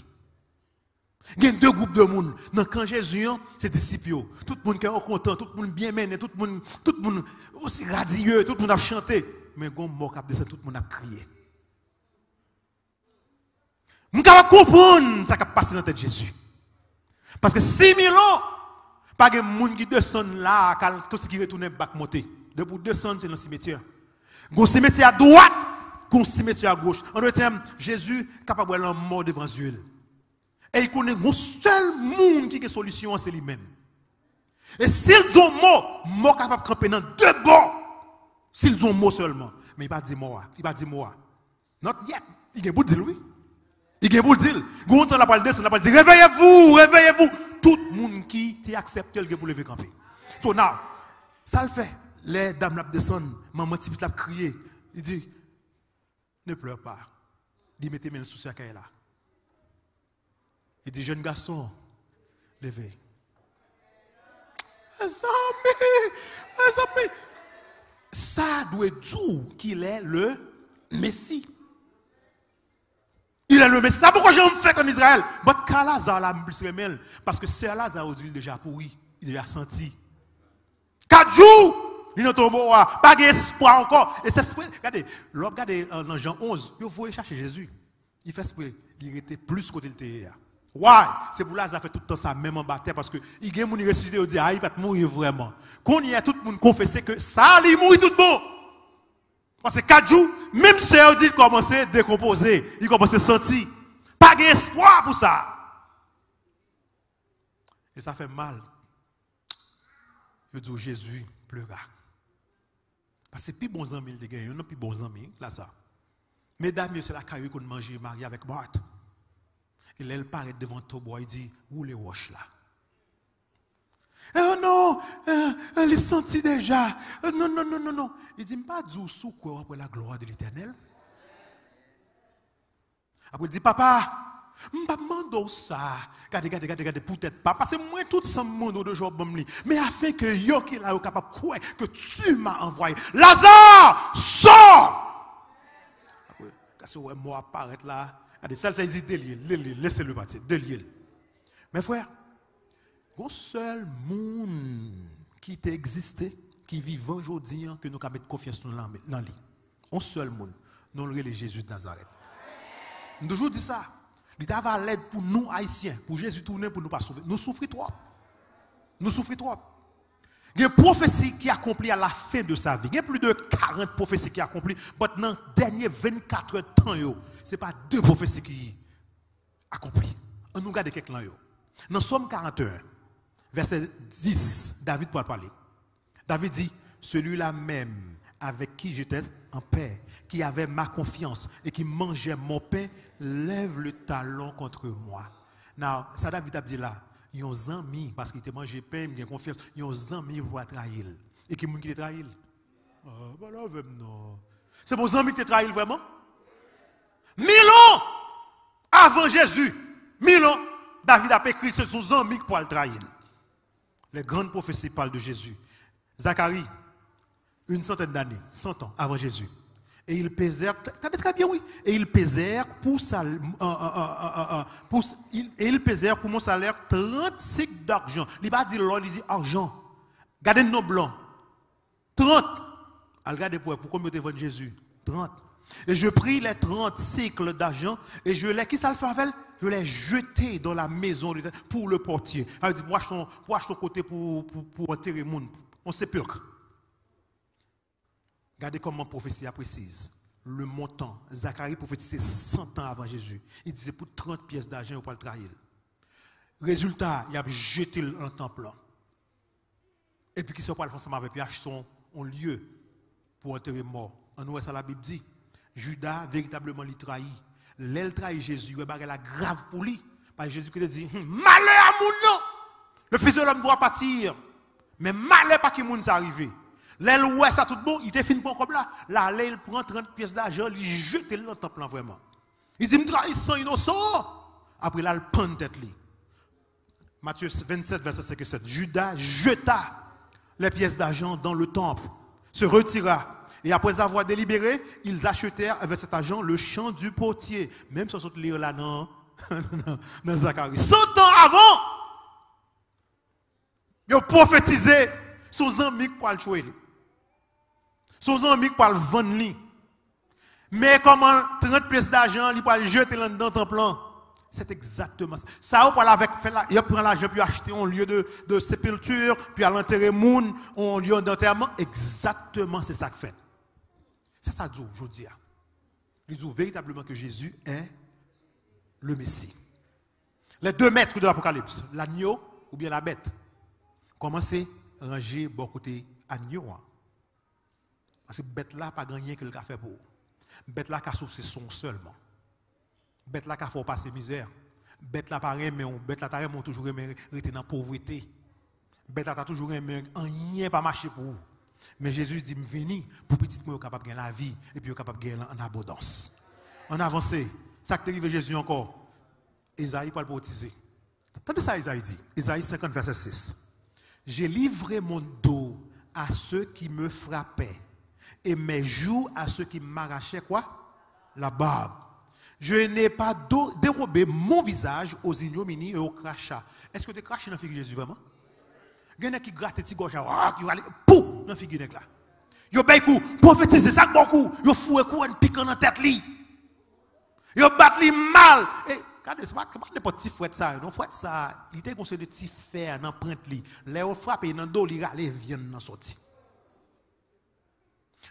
Il y a deux groupes de monde. Dans quand Jésus, c'est disciples. Tout le monde qui est content, tout le monde bien mené, tout le monde aussi radieux, tout le monde a chanté. Mais quand mort a descendu, tout le monde a crié. Nous devons comprendre ce qui a passé dans la tête de Jésus. Parce que 6000 ans, pas de monde qui descend là, qui retourne back monter. Depuis descendre, c'est dans le cimetière. Le cimetière à droite, le cimetière à gauche. En d'autres termes, Jésus est capable de mort devant Dieu. Et il connaît un seul monde qui a une solution, c'est lui-même. Et s'il dit un mot capable de camper dans deux bords. S'il dit un mot seulement. Mais il ne va pas dire moi. Il va dire moi. Not yet. Il a beau dire oui. Il a beau dire. Quand on a parlé de ça, on a parlé de réveillez-vous, réveillez-vous. Tout le monde qui t'a accepté le pour lever camper. So now, ça le fait. Les dames la descendent, maman petit la crié. Il dit, ne pleure pas. Il mettez mes sous sa caille là. Il dit, jeune garçon, levez. Ça doit dire qu'il est le Messie. Il est le Messie. C'est pourquoi j'ai fait en Israël. Mais quand Lazare l'a plus remel, parce que c'est Lazare il est déjà pourri, il est déjà senti. 4 jours, il est tombé, pas d'espoir encore. Et c'est regardez, regardez dans Jean 11, il faut chercher Jésus. Il fait esprit, il était plus côté le terre. Ouais, c'est pour là ça fait tout le temps ça même en bataille parce que il y a des gens qui ressuscitent et disent ah il va mourir vraiment. Quand il y a tout le monde confessé que ça il mourit tout bon. Parce que 4 jours, même si on dit commencer à décomposer, il commence à sentir pas d'espoir pour ça. Et ça fait mal. Je dis Jésus pleura. Parce que c'est plus bons amis il gagne, non plus bons amis là ça. Mesdames, c'est la caillou qu'on mange marié avec Marthe. Et là, elle paraît devant ton bois, il dit, où les roches là? Oh non, elle est sentie déjà. Non. Il dit, pas du sous quoi après la gloire de l'Éternel. Après, il dit, papa, Je demande ça. Regardez, peut-être pas. Parce que moi, tout ce monde de jour, mais afin que yo qui là, capable de croire que tu m'as envoyé. Lazare, sors! Parce que moi, apparaître là. Regardez, ça, c'est délié. Laissez-le partir. Délié. Mes frères, il y a un seul monde qui existé, qui vit aujourd'hui, que nous avons mettre confiance dans lui. Un seul monde. Nous le Jésus de Nazareth. Nous toujours dit ça. Il est à l'aide pour nous haïtiens, pour Jésus tourner pour nous pas sauver. Nous souffrons trop. Nous souffrons trop. Il y a une prophétie qui accomplit à la fin de sa vie. Il y a plus de 40 prophéties qui accomplit. Mais dans les derniers 24 heures de temps, ce n'est pas 2 prophéties qui accomplissent. On nous regarde quelques là. Dans Somme 41, verset 10, David pourra parler. David dit, celui-là même avec qui j'étais en paix, qui avait ma confiance et qui mangeait mon pain, lève le talon contre moi. Now, ça David a dit là, ils ont amis, parce qu'il était mangé pain, il a confiance, ils ont amis pour trahir. Et qui est trahi? Ah, voilà, non. C'est vos amis qui te trahissent vraiment? 1000 ans avant Jésus, 1000 ans, David a écrit que ce sont ses amis qui pourraient le trahir. Les grandes prophéties parlent de Jésus. Zacharie, une centaine d'années, 100 ans avant Jésus. Et ils pesèrent, très bien, oui. Et ils pesèrent pour mon salaire 30 cycles d'argent. Il va dire l'or, il dit argent. Regardez nos blancs. 30. Regardez pourquoi me devant Jésus. 30. Et je pris les 30 cycles d'argent et je les, qui ça le fait avec? Je les jeté dans la maison pour le portier. Il dit, moi, je ton côté pour enterrer mon sépulcre. Regardez comment la prophétie précise. Le montant, Zacharie prophétisait 100 ans avant Jésus. Il disait pour 30 pièces d'argent, on ne peut pas le trahir. Résultat, il a jeté un temple. Et puis, qui ne pas le faire ensemble avec lui, acheté un lieu pour enterrer mort. En ouest, la Bible dit, Judas véritablement lui trahit. L'elle trahit Jésus, il y a la grave pour lui. Parce que Jésus qui dit, malheur à mon nom. Le Fils de l'homme doit partir. Mais malheur pas qui moun s'arrive. L'aile ouais ça tout bon, il te fin pas comme là. Là, il prend 30 pièces d'argent, il jette dans le temple vraiment. Il dit, me trahissant innocent. Après là, il prend tête lui. Matthieu 27, verset 57. Judas jeta les pièces d'argent dans le temple, se retira. Et après avoir délibéré, ils achetèrent avec cet argent le champ du portier. Même si on saute lire là dans Zacharie. 100 ans avant, ils ont prophétisé son ami pour le tuer. Son ami pour le vendre. Mais comment 30 pièces d'argent, il peut le jeter dans le temple. C'est exactement ça. Ça, on parle avec, il prend l'argent puis acheter un lieu de sépulture, puis à l'enterrer moun, un lieu d'enterrement. Exactement, c'est ça que fait. C'est ça dit aujourd'hui. Il dit véritablement que Jésus est le Messie. Les 2 maîtres de l'Apocalypse, l'agneau ou bien la bête, commencez à ranger bon côté agneau. Parce que bête là, pas gagné que le fait pour. Bête là, qui a souffert son seulement. Bête là, qui a fait passer misère. Bête là, pas mais bête là, t'as toujours été dans la pauvreté. Bête là, t'as toujours rien pas marché pour vous. Mais Jésus dit, venez pour petit moi capable de gagner la vie et puis capable de gagner en abondance. En avancé, ça qui arrive Jésus encore. Isaïe pas le prophétiser. Attendez ça, Isaïe dit. Isaïe 50, verset 6. J'ai livré mon dos à ceux qui me frappaient et mes joues à ceux qui m'arrachaient quoi? La barbe. Je n'ai pas dérobé mon visage aux ignominies et aux crachats. Est-ce que tu craches dans la figure de Jésus vraiment? Il y en a qui grattent les gauche, qui vont aller dans la figure de là. Ils ont beaucoup, prophétiser ça beaucoup. Ils ont foué coup en piquant dans la tête. Ils ont battu mal. Regardez, ce n'est pas n'importe qui fouette ça. Non, fouette ça, il était conseillé de petit fer dans l'empreinte. Les ont frappé dans le dos, ils viennent dans sortie.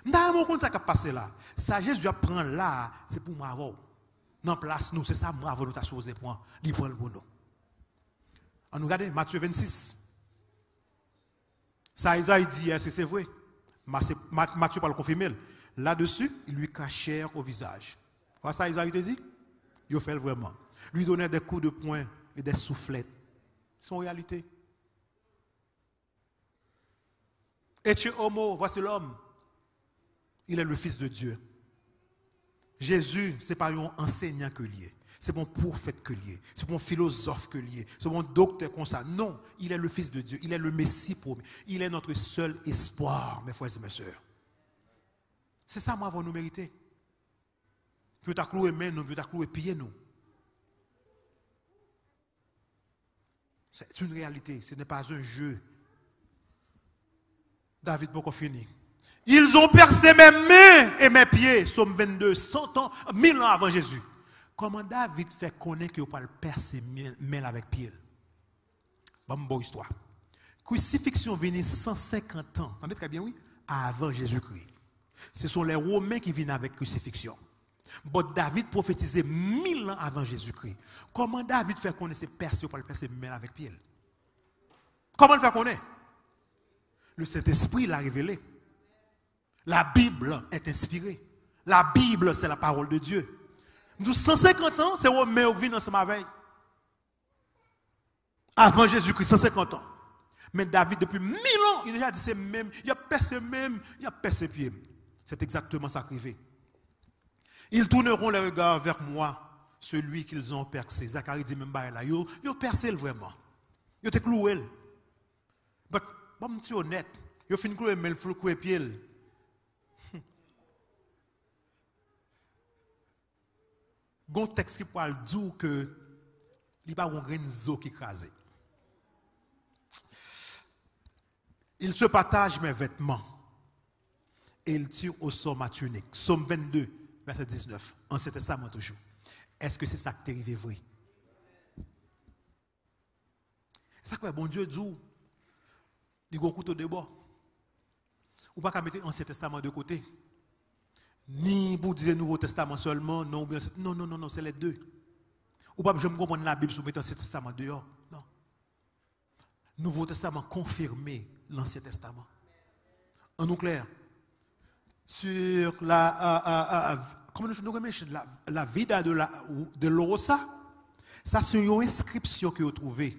Dans le ça qui a passé là, ça Jésus prend là, c'est pour moi. Dans place nous, c'est ça moi nous t'a sauvé pour lui prendre pour nous. On nous regarde Matthieu 26. Ça Isaïe dit, est-ce que c'est vrai? Matthieu pas le confirmer. Là-dessus, ils lui cachèrent au visage. Voilà ça Isaïe te dit? Il fait vraiment. Lui donnait des coups de poing et des soufflettes. C'est en réalité. Et tu homo, voici l'homme. Il est le Fils de Dieu. Jésus, ce n'est pas un enseignant que lié. C'est mon prophète que lié. C'est mon philosophe que lié. C'est mon docteur comme ça. Non, il est le Fils de Dieu. Il est le Messie promis. Il est notre seul espoir, mes frères et mes sœurs. C'est ça, moi, avant nous mériter. Peut t'as cloué main nous, peut t'as cloué pied nous. C'est une réalité, ce n'est pas un jeu. David, pourquoi finir? Ils ont percé mes mains et mes pieds, Somme 22, 100 ans, 1000 ans avant Jésus. Comment David fait connaître qu'il ne peut pas percer mains avec pied? Bonne histoire. Crucifixion venait 150 ans, entendez très bien, oui, avant Jésus-Christ. Ce sont les Romains qui viennent avec crucifixion. Bon, David prophétisait 1000 ans avant Jésus-Christ. Comment David fait connaître percer ou pas le percer mains avec pied? Comment le fait connaître? Le Saint-Esprit l'a révélé. La Bible est inspirée. La Bible, c'est la parole de Dieu. Nous, 150 ans, c'est Romain qui vient ensemble avec. Avant Jésus-Christ, 150 ans. Mais David, depuis 1000 ans, il a déjà dit c'est même, il a percé pied. C'est exactement ça qui arrive. Ils tourneront les regards vers moi, celui qu'ils ont percé. Zacharie dit même là, ils ont percé vraiment. Ils ont cloué. Mais, bon, je suis honnête, ils ont fini de clouer, mais ils ont cloué pied. Il y a un texte qui parle dire que il n'y a pas un grain qui écrasé. Il se partage mes vêtements et il tire au sort ma tunique. Somme 22, verset 19. Ancien Testament toujours. Est-ce que c'est ça qui est arrivé vrai? C'est ça que bon Dieu dit, il y a un couteau de bois. Ou pas qu'à mettre l'Ancien Testament de côté. Ni pour dire Nouveau Testament seulement, non, non, c'est les deux. Ou pas, je me comprends la Bible sous mettre l'Ancien Testament dehors. Non. Nouveau Testament confirmé l'Ancien Testament. En nous clair, sur la vida de l'Orosa, ça c'est une inscription que vous trouvez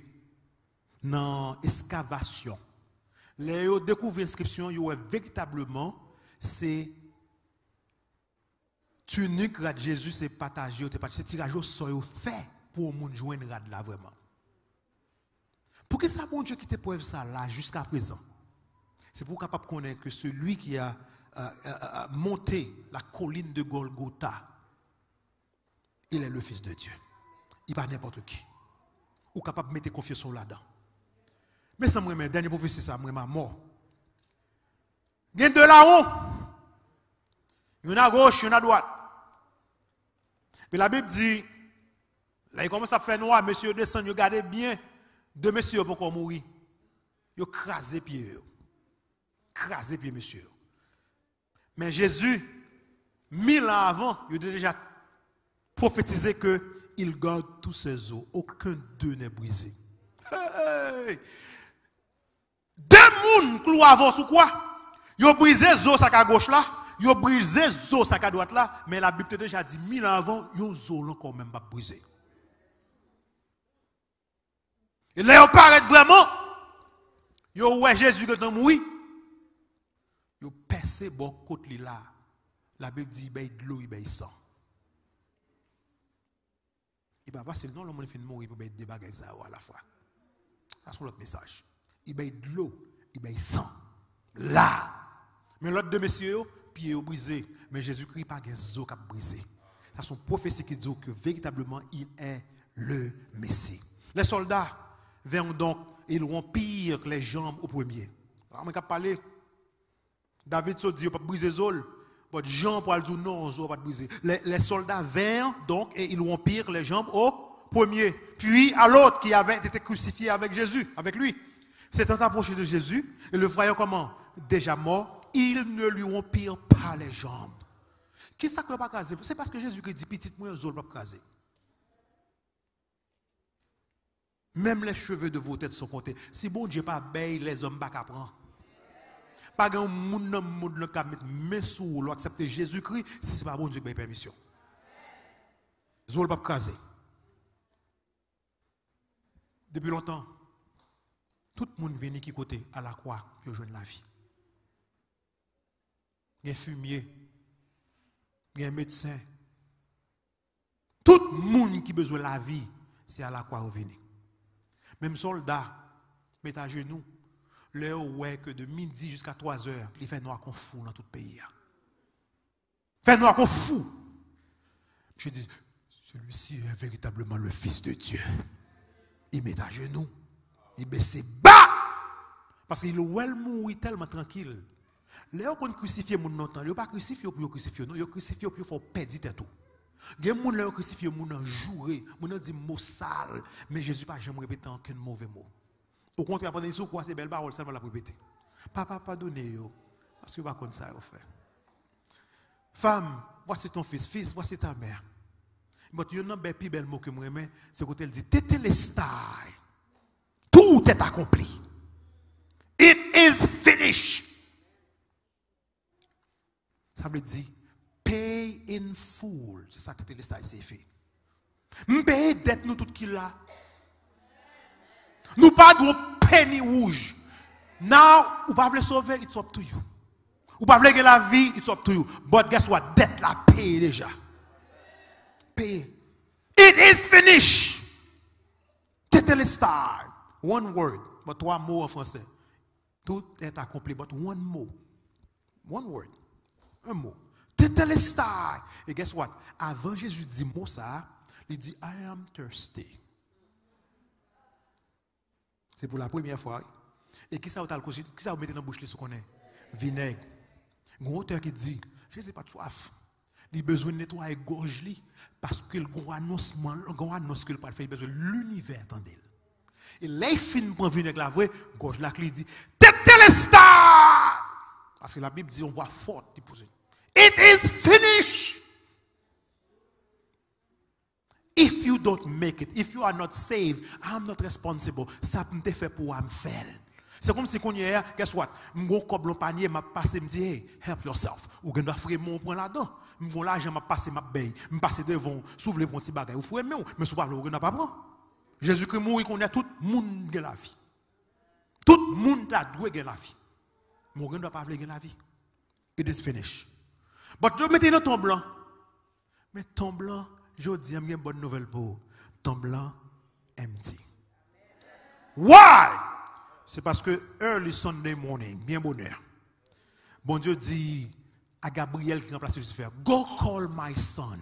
dans l'excavation. Les vous découvrez l'inscription, véritablement, c'est tunique de Jésus, c'est partagé, c'est tirage au sort fait pour moun joindre rad là vraiment. Pour que ça, bon Dieu, qui te prouve ça là jusqu'à présent, c'est pour capable connaître que celui qui a monté la colline de Golgotha, il est le Fils de Dieu. Il n'est pas n'importe qui. Ou capable de mettre confiance là-dedans. Mais ça, moi, dernière prophétie, ça, moi, ma mort. Il y a deux là-haut. Il y en a à gauche, il y en a à droite. Mais la Bible dit, là, il commence à faire noir, monsieur descend, regardez bien, deux messieurs pour qu'on mourir. Ils ont crasé pied. Crasé pied, monsieur. Mais Jésus, 1000 ans avant, il a déjà prophétisé qu'il garde tous ses os. Aucun d'eux n'est brisé. Hey! Deux mouns clouent avant sous quoi? Ils ont brisé les os à gauche là. Ils ont brisé les os à droite là. Mais la Bible a déjà dit 1000 ans avant, ils ont os quand même pas brisé. Et là, ils paraissent vraiment. Ils ont ouais Jésus qui est mort. Ils ont percé bon côté là. La Bible dit il y a de l'eau, il y a sang. Il va passer le nom, le monde fait mourir pour des bagages à la fois. Ça c'est l'autre message. Il y a de l'eau, il y a sang. Là. Mais l'autre de messieurs, pieds brisés. Mais Jésus-Christ pas de os qui a brisé. C'est son prophétie qui dit que véritablement il est le Messie. Les soldats vinrent donc, ils rompirent les jambes au premier. Alors, on a parlé. David se dit, il ne peut pas briser les os. Jean pour dire non, on ne pas briser. Les soldats vinrent donc et ils rompirent les jambes au premier. Puis à l'autre qui avait été crucifié avec Jésus, avec lui. S'étant approché de Jésus et le voyant comment déjà mort, ils ne lui rompirent pas les jambes. Qui ça ne peut pas craser? C'est parce que Jésus dit petite moi, on ne peut pas craser. Même les cheveux de vos têtes sont comptés. Si bon Dieu pas bail, les hommes ne peuvent pas prendre. Pas de monde qui mettre main sur accepter Jésus-Christ si ce n'est pas bon Dieu qui a permission. Ils ne peuvent pas craser. Depuis longtemps, tout le monde vient qui côté à la croix pour rejoindre la vie. Il y a un fumier, il y a un médecin, Tout le monde qui a besoin de la vie, c'est à la croix revenir. Même soldat, met à genoux, l'heure ouais que de midi jusqu'à 3 heures, il fait noir qu'on fou dans tout le pays. Fait noir qu'on fou. Je dis, celui-ci est véritablement le Fils de Dieu. Il met à genoux, il baisse bas. Parce qu'il est mourir tellement tranquille. Là, on crucifie mon nom, il n'y a pas crucifié pour crucifier, non, il y a crucifié pour faire perdre tout. Il y a des gens qui crucifié, qui ont joué, qui ont dit mot sale, mais Jésus n'a jamais répété aucun mauvais mot. Au contraire, pendant ce quoi c'est belle parole, ça va la répéter. Papa, pardonnez, parce que pas comme ça, fait. Femme, voici ton fils, voici ta mère. Mais il y a un plus bel mot que moi, c'est quand elle dit, Tétélestai, tout est accompli. It is finished. Ça veut dire, pay in full. C'est ça que Tétélestai c'est fait. Nous payons dette nous tout qui là. Nous pas de penny rouge. Now, vous pas voulez sauver, it's up to you. Vous pas voulez gagner la vie, it's up to you. But guess what? Dette la paye déjà. Paye. It is finished. Tétélestai. One word, but 3 mots en français. Tout est accompli, but one mot. One word. Un mot. Tétélestai. Et guess what? Avant Jésus dit mot ça, il dit I am thirsty. C'est pour la première fois. Et qui ça vous mettez dans la bouche ce qu'on est? Vinaigre. Un auteur qui dit, je ne sais pas de soif. Il a besoin de nettoyer la gorge parce que le grand annonce qu'il peut faire, il a besoin de l'univers, attendez. Et là, il finit pour vinaigre la vraie, gorge là, il dit, Tétélestai! Parce que la Bible dit, on voit fort. It is finished. If you don't make it, if you are not saved, I'm not responsible. Ça me fait pour me faire. C'est comme si qu'on y est, guess what? Mon coble panier m'a passé, me dit, hey, help yourself. Ou gen doit faire mon point là-dedans. Mon l'argent m'a passé, m'a paye. Me passer devant, s'ouvre les petits bagages. Ou fouet mais sous parler, ou n'a pas prendre. Jésus-Christ mourit qu'on a tout le monde de la vie. Tout le monde a doué de la vie. Mon gen doit pas vouloir la vie. It is finished. But tu mettez dans ton blanc. Mais ton blanc, je dis, il y a une bonne nouvelle pour vous. Ton blanc empty. Why? C'est parce que early Sunday morning, bien bonheur. Bon Dieu dit à Gabriel qui remplace Lucifer, go call my son.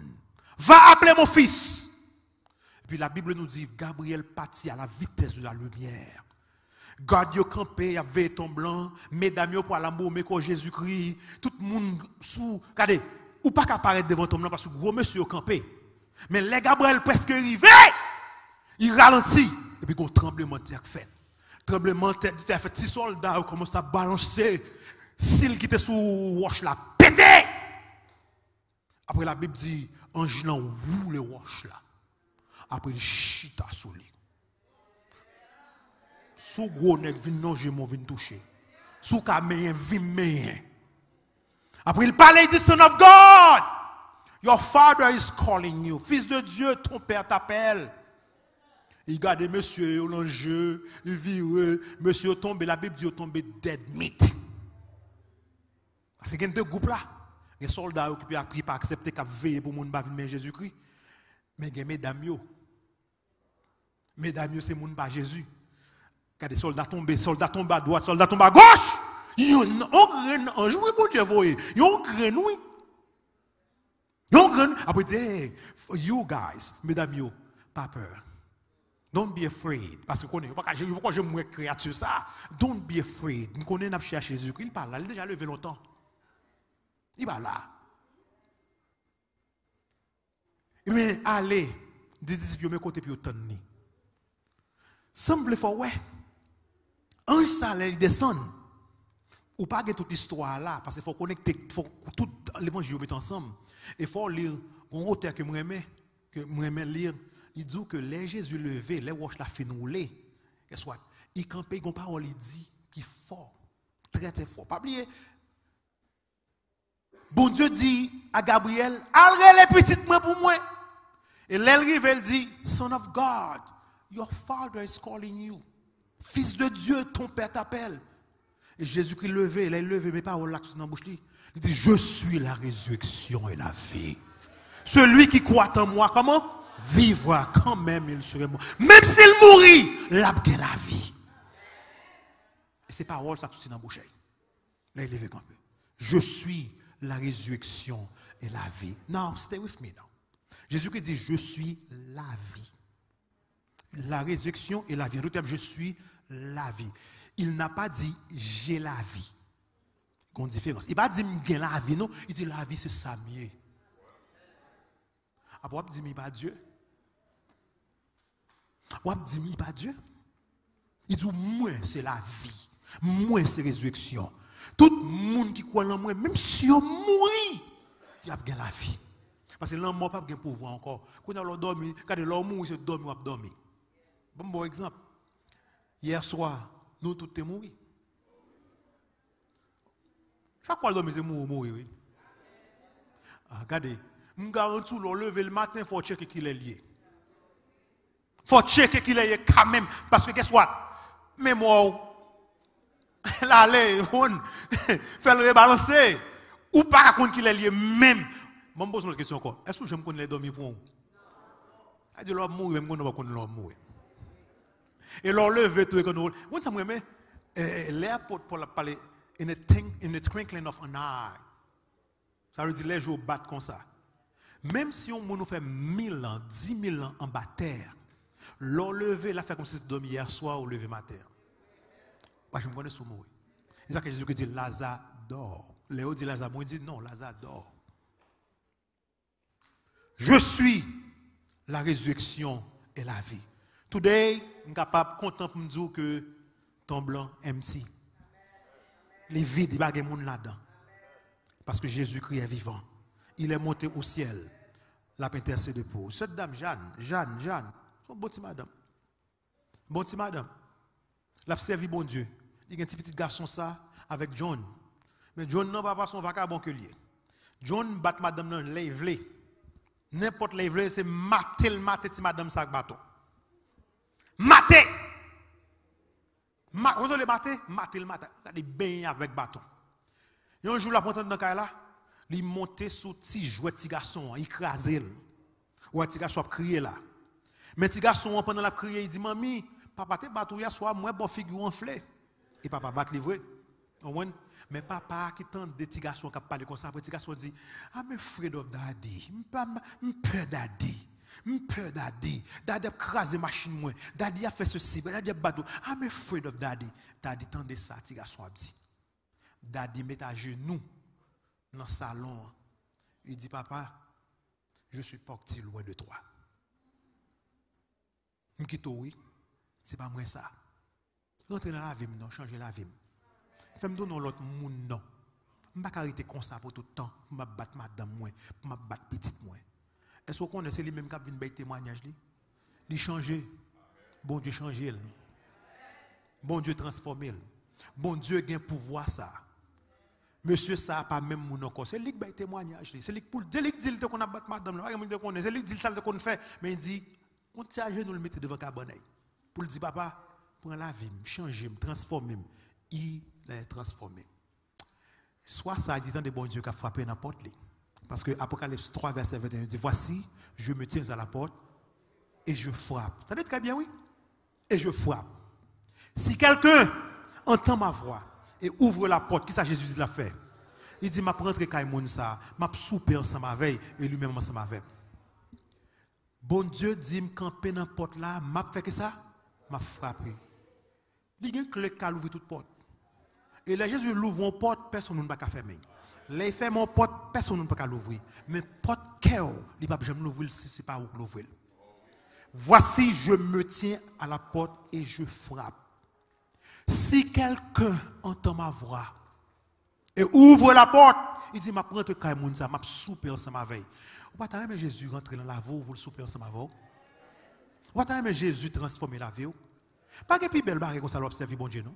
Va appeler mon fils. Et puis la Bible nous dit, Gabriel partit à la vitesse de la lumière. Garde yo campé, y avait ton blanc, mesdames yo pour l'amour, mais quand Jésus-Christ, tout le monde sous, regardez, ou pas qu'à apparaître devant ton blanc parce que gros monsieur campé. Mais les Gabriel presque arrivé, il ralentit et puis un tremblement de terre fait. Tremblement de terre fait, si soldats commencent à balancer, s'il qui était sous roche là, pété. Après la Bible dit, ange là roule les roches là. Après il chita sous lui. Sous gros nèg vinn nonger mon vinn toucher. Sous caméen vinn meyen. Après il parlait du Son of God. Your father is calling you. Fils de Dieu, ton père t'appelle. Il garde monsieur l'enjeu, il vit monsieur tombé, la Bible dit tombé dead meat. Parce qu'il y a deux groupes là. Les soldats qui ont pris pour accepter qu'à veiller pour mon bavin Jésus-Christ. Mais il y a mesdames yo. Mesdames yo c'est mon pas Jésus. Quand des soldats tombent à droite, soldats tombent à gauche. Ils ont un jour pour Dieu voyez. Ils ont grain oui. Ils ont grain après dire hey, for you guys, mesdames yo, pas peur. Don't be afraid. Parce que pourquoi je me créature ça? Don't be afraid. Nous connaissons chercher Jésus-Christ, il parle là, il a déjà levé longtemps. Il va là. Mais allez, des disciples me côté puis autant ni. Semble fort ouais. Un salaire descend. Ou pas que toute histoire là parce qu'il faut connecter faut tout l'évangile mettre ensemble. Et faut lire un auteur que moi aimais lire. Il dit que les Jésus levé, les roches la fin rouler. Et soit, il campait une parole, il dit qui est fort, très très fort. Pas oublier. Bon Dieu dit à Gabriel, allez les petites mains pour moi. Et l'elrive, elle dit, Son of God, your father is calling you. Fils de Dieu, ton père t'appelle. Et Jésus-Christ levé, il a levé mes paroles là dans la bouche. Il dit, je suis la résurrection et la vie. Celui qui croit en moi, comment? Vivra quand même, il serait mort. Même s'il mourit, il a la vie. Et ces paroles, ça tout dans la bouche. Là, il est quand même. Je suis la résurrection et la vie. Now, stay with me now. Jésus-Christ dit, je suis la vie. La résurrection et la vie. En d'autres termes, je suis la vie. Il n'a pas dit, j'ai la vie. Il y a une différence. Il n'a pas dit, j'ai la vie, non. Il dit, la vie, c'est ça mieux. Après, il dit, mais pas Dieu. Il dit, mais pas Dieu. Il dit, moi, c'est la vie. Moi, c'est résurrection. Tout le monde qui croit en moi, même si on mourit, il a bien la vie. Parce que l'homme n'a pas de pouvoir encore. Quand on a dormi, quand l'homme mourit, c'est dormi ou dormi. Bon exemple. Hier soir, nous tous sommes morts. Chaque fois que l'homme est mourir, oui. Regardez, je garantis que lever le matin, il faut checker qu'il est lié. Il faut checker qu'il est lié quand même. Parce que, qu'est-ce que mais moi, l'aller, faire le rebalancer, ou pas contre qu'il est lié même. Je me pose une question encore. Est-ce que je me connais dormir pour vous? Je dis, l'homme mourir, même quand on va l'homme mourir. Et l'on lever tout et qu'on nous. Vous savez, l'airport pour parler, in a twinkling of an eye. Ça veut dire les jours battent comme ça. Même si on nous fait 1000 ans, 10 000 ans en bas terre, l'on lever, la fait comme si tu dormais hier soir ou lever matin. Moi, je me connais sous mourir. C'est ça que Jésus dit, Lazare dort. Léo dit Lazare, moi, il dit non, Lazare dort. Je suis la résurrection et la vie. Today, je suis capable de contempler dire que ton blanc empty. Les vides, il n'y a pas de monde là-dedans. Parce que Jésus-Christ est vivant. Il est monté au ciel. La intercédé pour. Cette dame, Jeanne, son bon petit madame. Bon petit madame. Elle a servi bon Dieu. Il y a un petit garçon ça avec John. Mais John n'a pas son vagabond que lui. John bat madame dans l'èvre. N'importe l'èvre, c'est mater madame ça bâton. Mater. Vous allez mater le matin. Il baigner avec bâton. Et un jour, la pointe dans le là, il monte sous petit jouet petit garçon, il crase. Ou petit garçon a crié là. Mais petit garçon, pendant la crié, il dit, Mami, papa te battu hier soir, moi, bon figure enflé. Et papa bat livré. Mais papa qui tente des petits garçons qui parlent comme ça, le petit garçon dit, I'm afraid of daddy. I'm peur daddy. Daddy a crasé machine moi. Daddy a fait ceci. Daddy a battu. I'm afraid of daddy. Daddy tendait ça, petit garçon a dit. Daddy met à genoux dans le salon. Il dit, papa, je suis parti loin de toi. Je quitte oui, c'est pas moi ça. Rentrer dans la vie, non, changer la vie. Fais-moi donner l'autre monde, non. Je ne vais pas arrêter comme ça pour tout le temps. Je vais battre madame, je vais battre petite. Est-ce qu'on connaît les mêmes qui viennent faire témoignage? Il change. Bon Dieu change. Bon Dieu transforme. Bon Dieu a un pouvoir ça. Monsieur ça n'a pas même mon encore. C'est lui qui fait témoignage. C'est lui qui dit qu'on a battu madame. C'est lui qui dit ça qu'on fait. Mais il dit, on tient à genoux, le mettre devant la bonne. Pour lui dire, papa, prends la vie, change, transforme. Il est transformé. Soit ça, il dit tant de bon Dieu qui a frappé dans la porte. Parce que Apocalypse 3, verset 21 dit, voici, je me tiens à la porte et je frappe. Ça dit très bien, oui? Et je frappe. Si quelqu'un entend ma voix et ouvre la porte, qui ça Jésus l'a fait? Il dit, m'a rentré Kaimoun ça, m'a souper ensemble avec et lui-même ensemble avec. Bon Dieu dit, me camper dans la porte là, m'a fait que ça? M'a frappé. Il y a une clé qui ouvre toute porte. Et là, Jésus l'ouvre une porte, personne ne peut pas fermer. Là, il ferme une porte, personne ne peut pas l'ouvrir. Mais porte cœur, il ne peut pas jamais l'ouvrir si ce n'est pas où l'ouvrir. Voici, je me tiens à la porte et je frappe. Si quelqu'un entend ma voix et ouvre la porte, il dit, m'a prendre Kaimoun ça, m'a souper ensemble avec. Ou pas t'aimer Jésus rentrer dans la vie pour le souper ensemble avec. Ou pas t'aimer Jésus transformer la vie. Pas que plus belle bagarre comme ça l'observer bon Dieu non.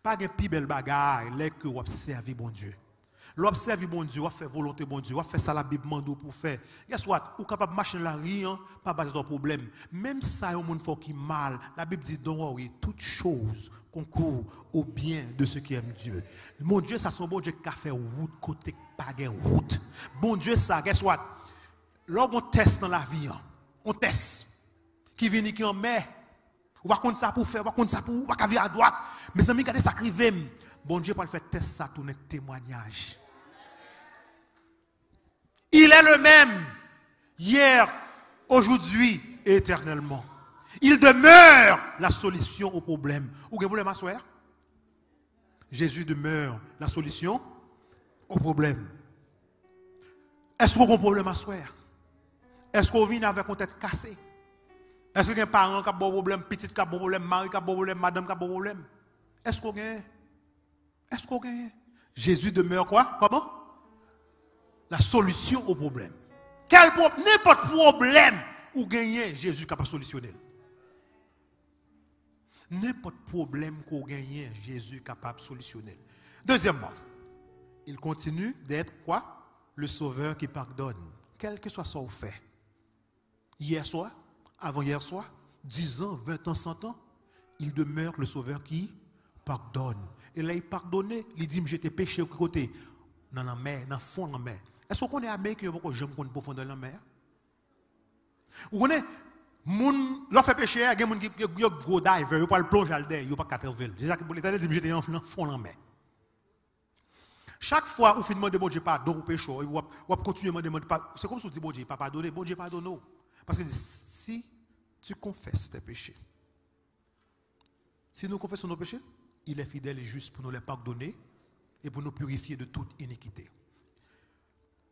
Pas que plus belle bagarre les que observer bon Dieu. L'observer bon Dieu, on fait volonté bon Dieu, on fait ça la Bible mando pour faire. Guess what? Ou capable marcher la rien, pas battre ton problème. Même ça un monde faut qui mal. La Bible dit don't worry, toute chose concourt au bien de ceux qui aiment Dieu. Mon Dieu, ça son bon Dieu qui a fait route côté pas gain route. Bon Dieu ça, guess what? lorsqu'on teste dans la vie, on teste. Qui vient qui en met. Ou pas contre ça pour faire, ou pas contre ça pour, ou pas vivre à droite. Mes amis, regardez ça crivé. Bon Dieu, pour le faire test ça, tourner témoignage. Il est le même, hier, aujourd'hui et éternellement. Il demeure la solution au problème. Ou avez un problème à soi? Jésus demeure la solution au problème. Est-ce qu'on a un problème à soi? Est-ce qu'on vient avec une tête cassée? Est-ce qu'il y a un parent qui a un problème, petit qui a un problème, mari qui a un problème, madame qui a un problème? Est-ce qu'on gagne? Est-ce qu'on gagne? Jésus demeure quoi? Comment? La solution au problème. N'importe problème où gagner, Jésus est capable de solutionner. N'importe problème qu'on gagne, Jésus est capable de solutionner. Deuxièmement, il continue d'être quoi? Le sauveur qui pardonne. Quel que soit son fait. Hier soir, avant-hier soir, 10 ans, 20 ans, 100 ans, il demeure le sauveur qui pardonne. Et là, il pardonne, il dit, j'étais péché au côté, dans la mer, dans le fond de la mer. Est-ce qu'on est à mer qui est beaucoup de gens qui sont profondeur de la mer? Vous connaissez, l'on fait péché, il y a des gens qui ont gros diver, ils ne peuvent pas plonger à l'eau, ils ne peuvent pas 80. C'est ça que l'Éternel dit, j'étais dans le fond de la mer. Chaque fois où vous demandez bon Dieu pardon pour péché, vous continuez à demander pardon. C'est comme si vous dites bon Dieu pas pardonner, bon Dieu pardonne. Parce que si tu confesses tes péchés, si nous confessons nos péchés, il est fidèle et juste pour nous les pardonner et pour nous purifier de toute iniquité.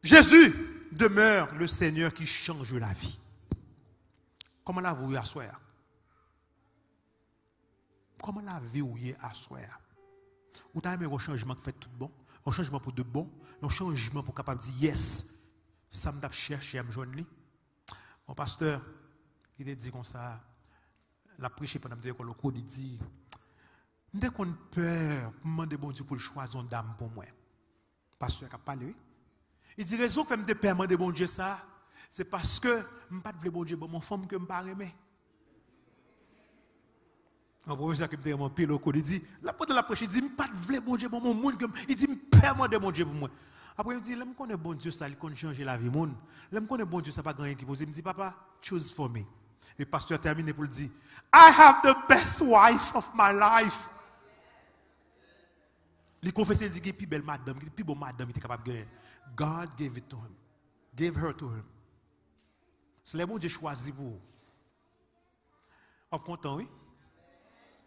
Jésus demeure le Seigneur qui change la vie. Comment la vie à soi? Comment la vie est à soi? Ou tu as aimé un changement qui fait tout bon, un changement pour de bon, un changement pour capable de dire yes, ça me cherche et me joindre. Mon pasteur, il a dit comme ça, la prêché pendant l'école au cours, il dit, dès qu'on a peur, pour demander bon Dieu pour choisir une dame pour moi. Pasteur qui a parlé, il dit raison que je me peur de bon Dieu ça, c'est parce que je ne veux pas de bon Dieu, mon femme que je ne veux pas aimer. Un professeur qui me dit, mon pile au cours, il dit, la porte de la prêche, il dit, je ne veux pas de bon Dieu, mon monde, il dit, je peur de bon Dieu pour moi. Après, il me dit, je connais bon Dieu, ça, il connaît changer la vie. Je connais bon Dieu, ça pas grand qui pose. Il me dit, papa, choose for me. Et le pasteur a terminé pour le dire, I have the best wife of my life. Le confesseur dit, il est plus belle madame, il est plus bon madame, il est capable de gagner. God gave it to him. Gave her to him. C'est le bon Dieu choisi pour vous. Vous êtes content, oui?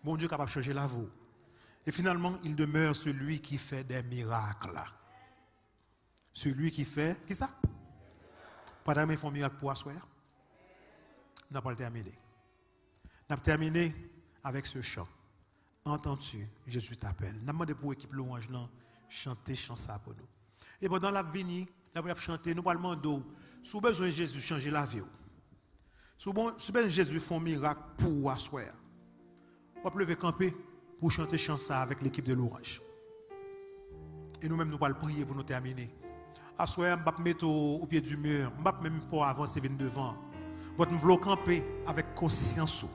Bon Dieu est capable de changer la vie. Et finalement, il demeure celui qui fait des miracles. Celui qui fait, qui ça? Pas d'amener un miracle pour asseoir. On n'a pas le terminé. On a terminé avec ce chant. Entends-tu, Jésus t'appelle. On a demandé pour l'équipe louange, chanter, chant ça pour nous. Et pendant la venue, nous allons chanter, nous allons demander, si vous avez besoin de Jésus, changer la vie. Si vous avez besoin de Jésus, faire un miracle pour asseoir. On va lever camper pour chanter chant ça avec l'équipe de louange. Et nous-mêmes, nous allons prier pour nous terminer. Assoir, je vais mettre au pied du mur. Je vais même pas avancer venir devant. Je vais camper avec conscience.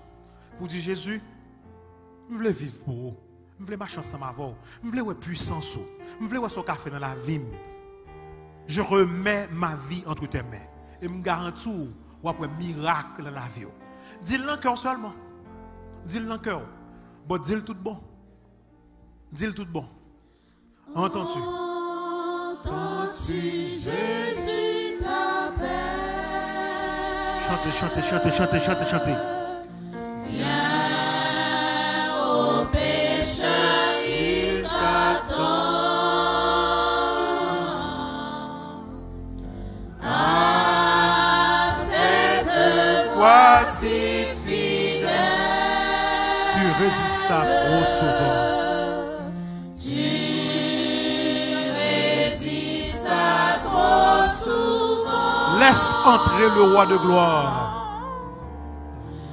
Pour dire Jésus, je veux vivre pour vous. Je veux marcher ensemble avec vous. Je veux avoir puissance. Je veux avoir ce café dans la vie. Je remets ma vie entre tes mains. Et je me garantis un miracle dans la vie. Dis-le dans le cœur seulement. Dis-le dans le cœur. Bon, dis-le tout bon. Dis-le tout bon. Entends-tu? Entends-tu, Jésus t'appelle. Chantez, chantez, chantez, chantez, chantez, chantez. Viens au pécheur, il t'attend. À cette voix si fidèle, Tu résistas trop souvent. Laisse entrer le roi de gloire.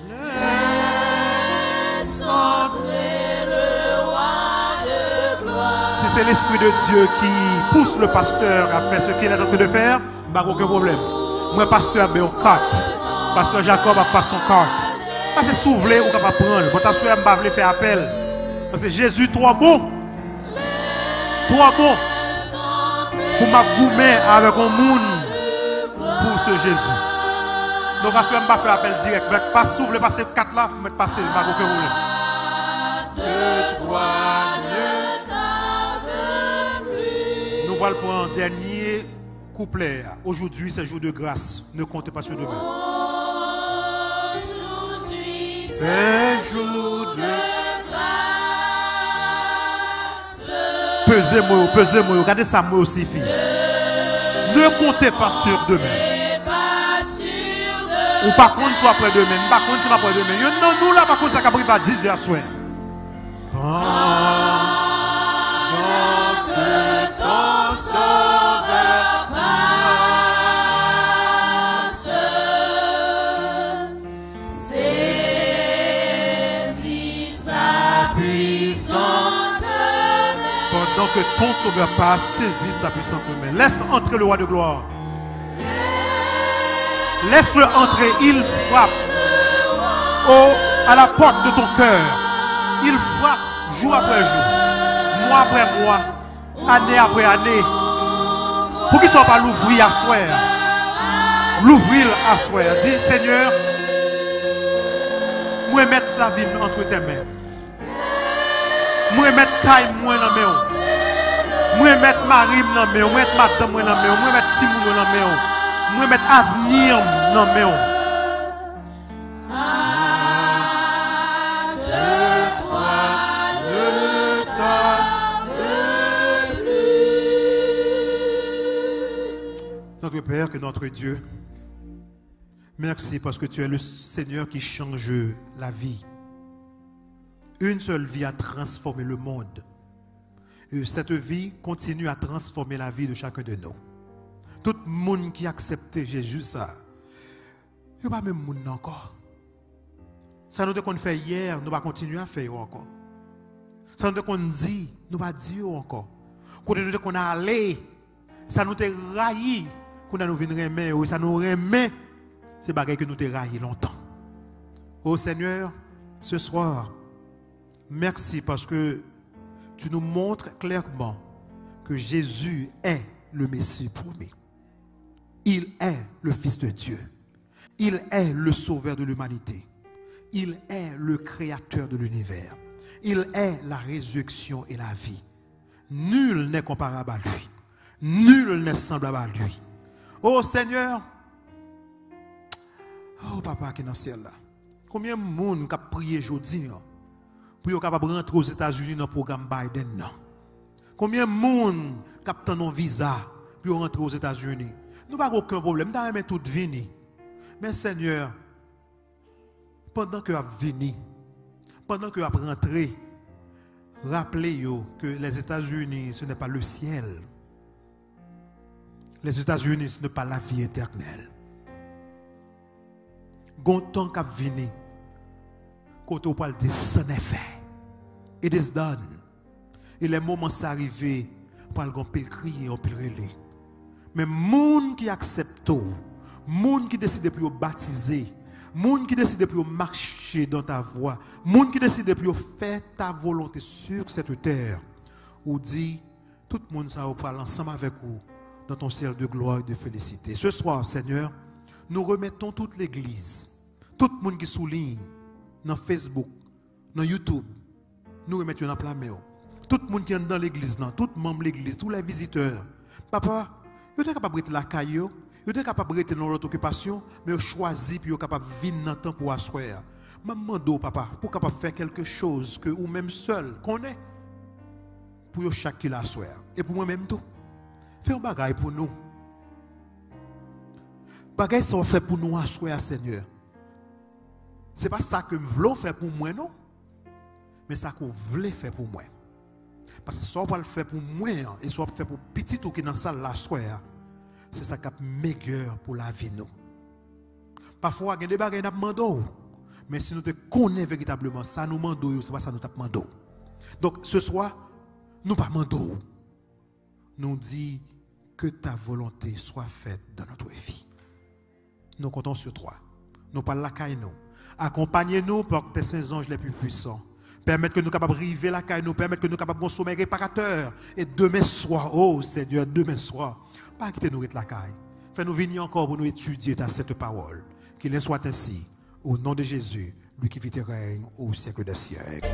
Laisse entrer le roi de gloire. Si c'est l'Esprit de Dieu qui pousse le pasteur à faire ce qu'il est en train de faire, il n'y a aucun problème. Moi, pasteur, j'ai une carte. Pasteur Jacob a pas son carte. Parce que si vous voulez, vous pouvez prendre. Votre assuré, je ne vais pas faire appel. Parce que Jésus, trop bon. Trop bon. Pour m'abgoumer avec un monde. Pour Monsieur Jésus. Donc, à ce moment, je vais faire appel direct. Pas s'ouvrir, passer 4 là, je vais passer le bagot que vous voulez. De toi ne Nous allons prendre un dernier couplet. Aujourd'hui, c'est jour de grâce. Ne comptez pas sur demain. Aujourd'hui, C'est jour de grâce. pesez-moi. Regardez ça, moi aussi, fille. Ne comptez pas sur demain. Ou par contre, soit après demain. Par contre, c'est après demain. Non, nous là, par contre, ça va à 10 heures soir. Pendant que ton sauveur passe, saisis sa puissante main. Pendant que ton sauveur passe, saisis sa puissante main. Laisse entrer le roi de gloire. Laisse-le entrer, il frappe à la porte de ton cœur. Il frappe jour après jour, mois après mois, année après année. Pour qu'il ne soit pas l'ouvrir à soir. L'ouvrir à soir. Dis Seigneur, moi mettre la vie entre tes mains. Moi mettre Kaïm moi dans mes mains. Moi mettre Marim dans mes mains. Moi mettre Madame moi dans mes mains. Moi mettre Simon dans mes mains. Moi mettre avenir dans mes mains. Notre Père, que notre Dieu, merci parce que tu es le Seigneur qui change la vie. Une seule vie a transformé le monde. Et cette vie continue à transformer la vie de chacun de nous. Tout le monde qui a accepté Jésus, ça, il n'y a pas même monde encore. Ça nous qu'on fait hier, nous va continuer à faire encore. Ça nous qu'on dit, nous va dire encore. Quand nous qu'on a allé, ça nous a raillé. Quand nous venons remettre, ça nous remet, c'est bagaille que nous t'ai raillé longtemps. Oh Seigneur, ce soir, merci parce que tu nous montres clairement que Jésus est le Messie promis. Il est le Fils de Dieu. Il est le Sauveur de l'humanité. Il est le Créateur de l'univers. Il est la résurrection et la vie. Nul n'est comparable à lui. Nul n'est semblable à lui. Oh Seigneur, oh Papa qui est dans le ciel là, combien de monde qui a prié aujourd'hui pour être capable de rentrer aux États-Unis dans le programme Biden? Combien de monde qui a un visa pour rentrer aux États-Unis? Nous n'avons aucun problème, nous avons tout venir. Mais Seigneur, pendant que vous venez, pendant que vous rentrez, rappelez-vous que les États-Unis, ce n'est pas le ciel. Les États-Unis, ce n'est pas la vie éternelle. Gontan k'ap vini, quand on parle de ce n'est fait. It is done. Et les moments s'arrivent, on parle d'un pile crier, on pile relais. Mais moun qui accepte, moun qui décide pour baptiser, moun qui décide pour marcher dans ta voie, moun qui décide pour faire ta volonté sur cette terre, ou dit tout le monde ça va parler ensemble avec vous dans ton ciel de gloire et de félicité. Ce soir, Seigneur, nous remettons toute l'église, tout le monde qui souligne dans Facebook, dans YouTube, nous remettons dans la main. Tout le monde qui est dans l'église, tout le membre de l'église, tous les visiteurs. Papa, vous êtes capable de la caillou, vous êtes capable de dans l'autre occupation, mais vous choisissez puis vous êtes capable de venir dans le temps pour asseoir. Je demande, papa, pour capable faire quelque chose que vous même seul connaissez, pour chaque qui l'asseoir. Et pour moi-même tout. Fais un bagage pour nous. Bagage ça fait pour nous asseoir, Seigneur. Ce n'est pas ça que nous voulons faire pour moi, non. Mais ça que vous voulez faire pour moi. Parce que soit on va le faire pour moi et soit on va le faire pour petit ou qui est dans la salle la soirée, c'est ça qui est meilleur pour la vie nous. Parfois, il y a des bagages qui nous demandent, mais si nous te connaissons véritablement, ça nous demande, c'est pas ça nous demande. Donc ce soir, nous ne demandons pas. Nous disons que ta volonté soit faite dans notre vie. Nous comptons sur toi. Nous parlons la caille nous. Accompagnez-nous par tes saints anges les plus puissants. Permettre que nous capables de river la caille nous, permettre que nous capables de consommer réparateur. Et demain soir, oh Seigneur, demain soir, pas quitter nous la caille. Fais-nous venir encore pour nous étudier ta cette parole. Qu'il en soit ainsi, au nom de Jésus, lui qui vit et règne au siècle des siècles.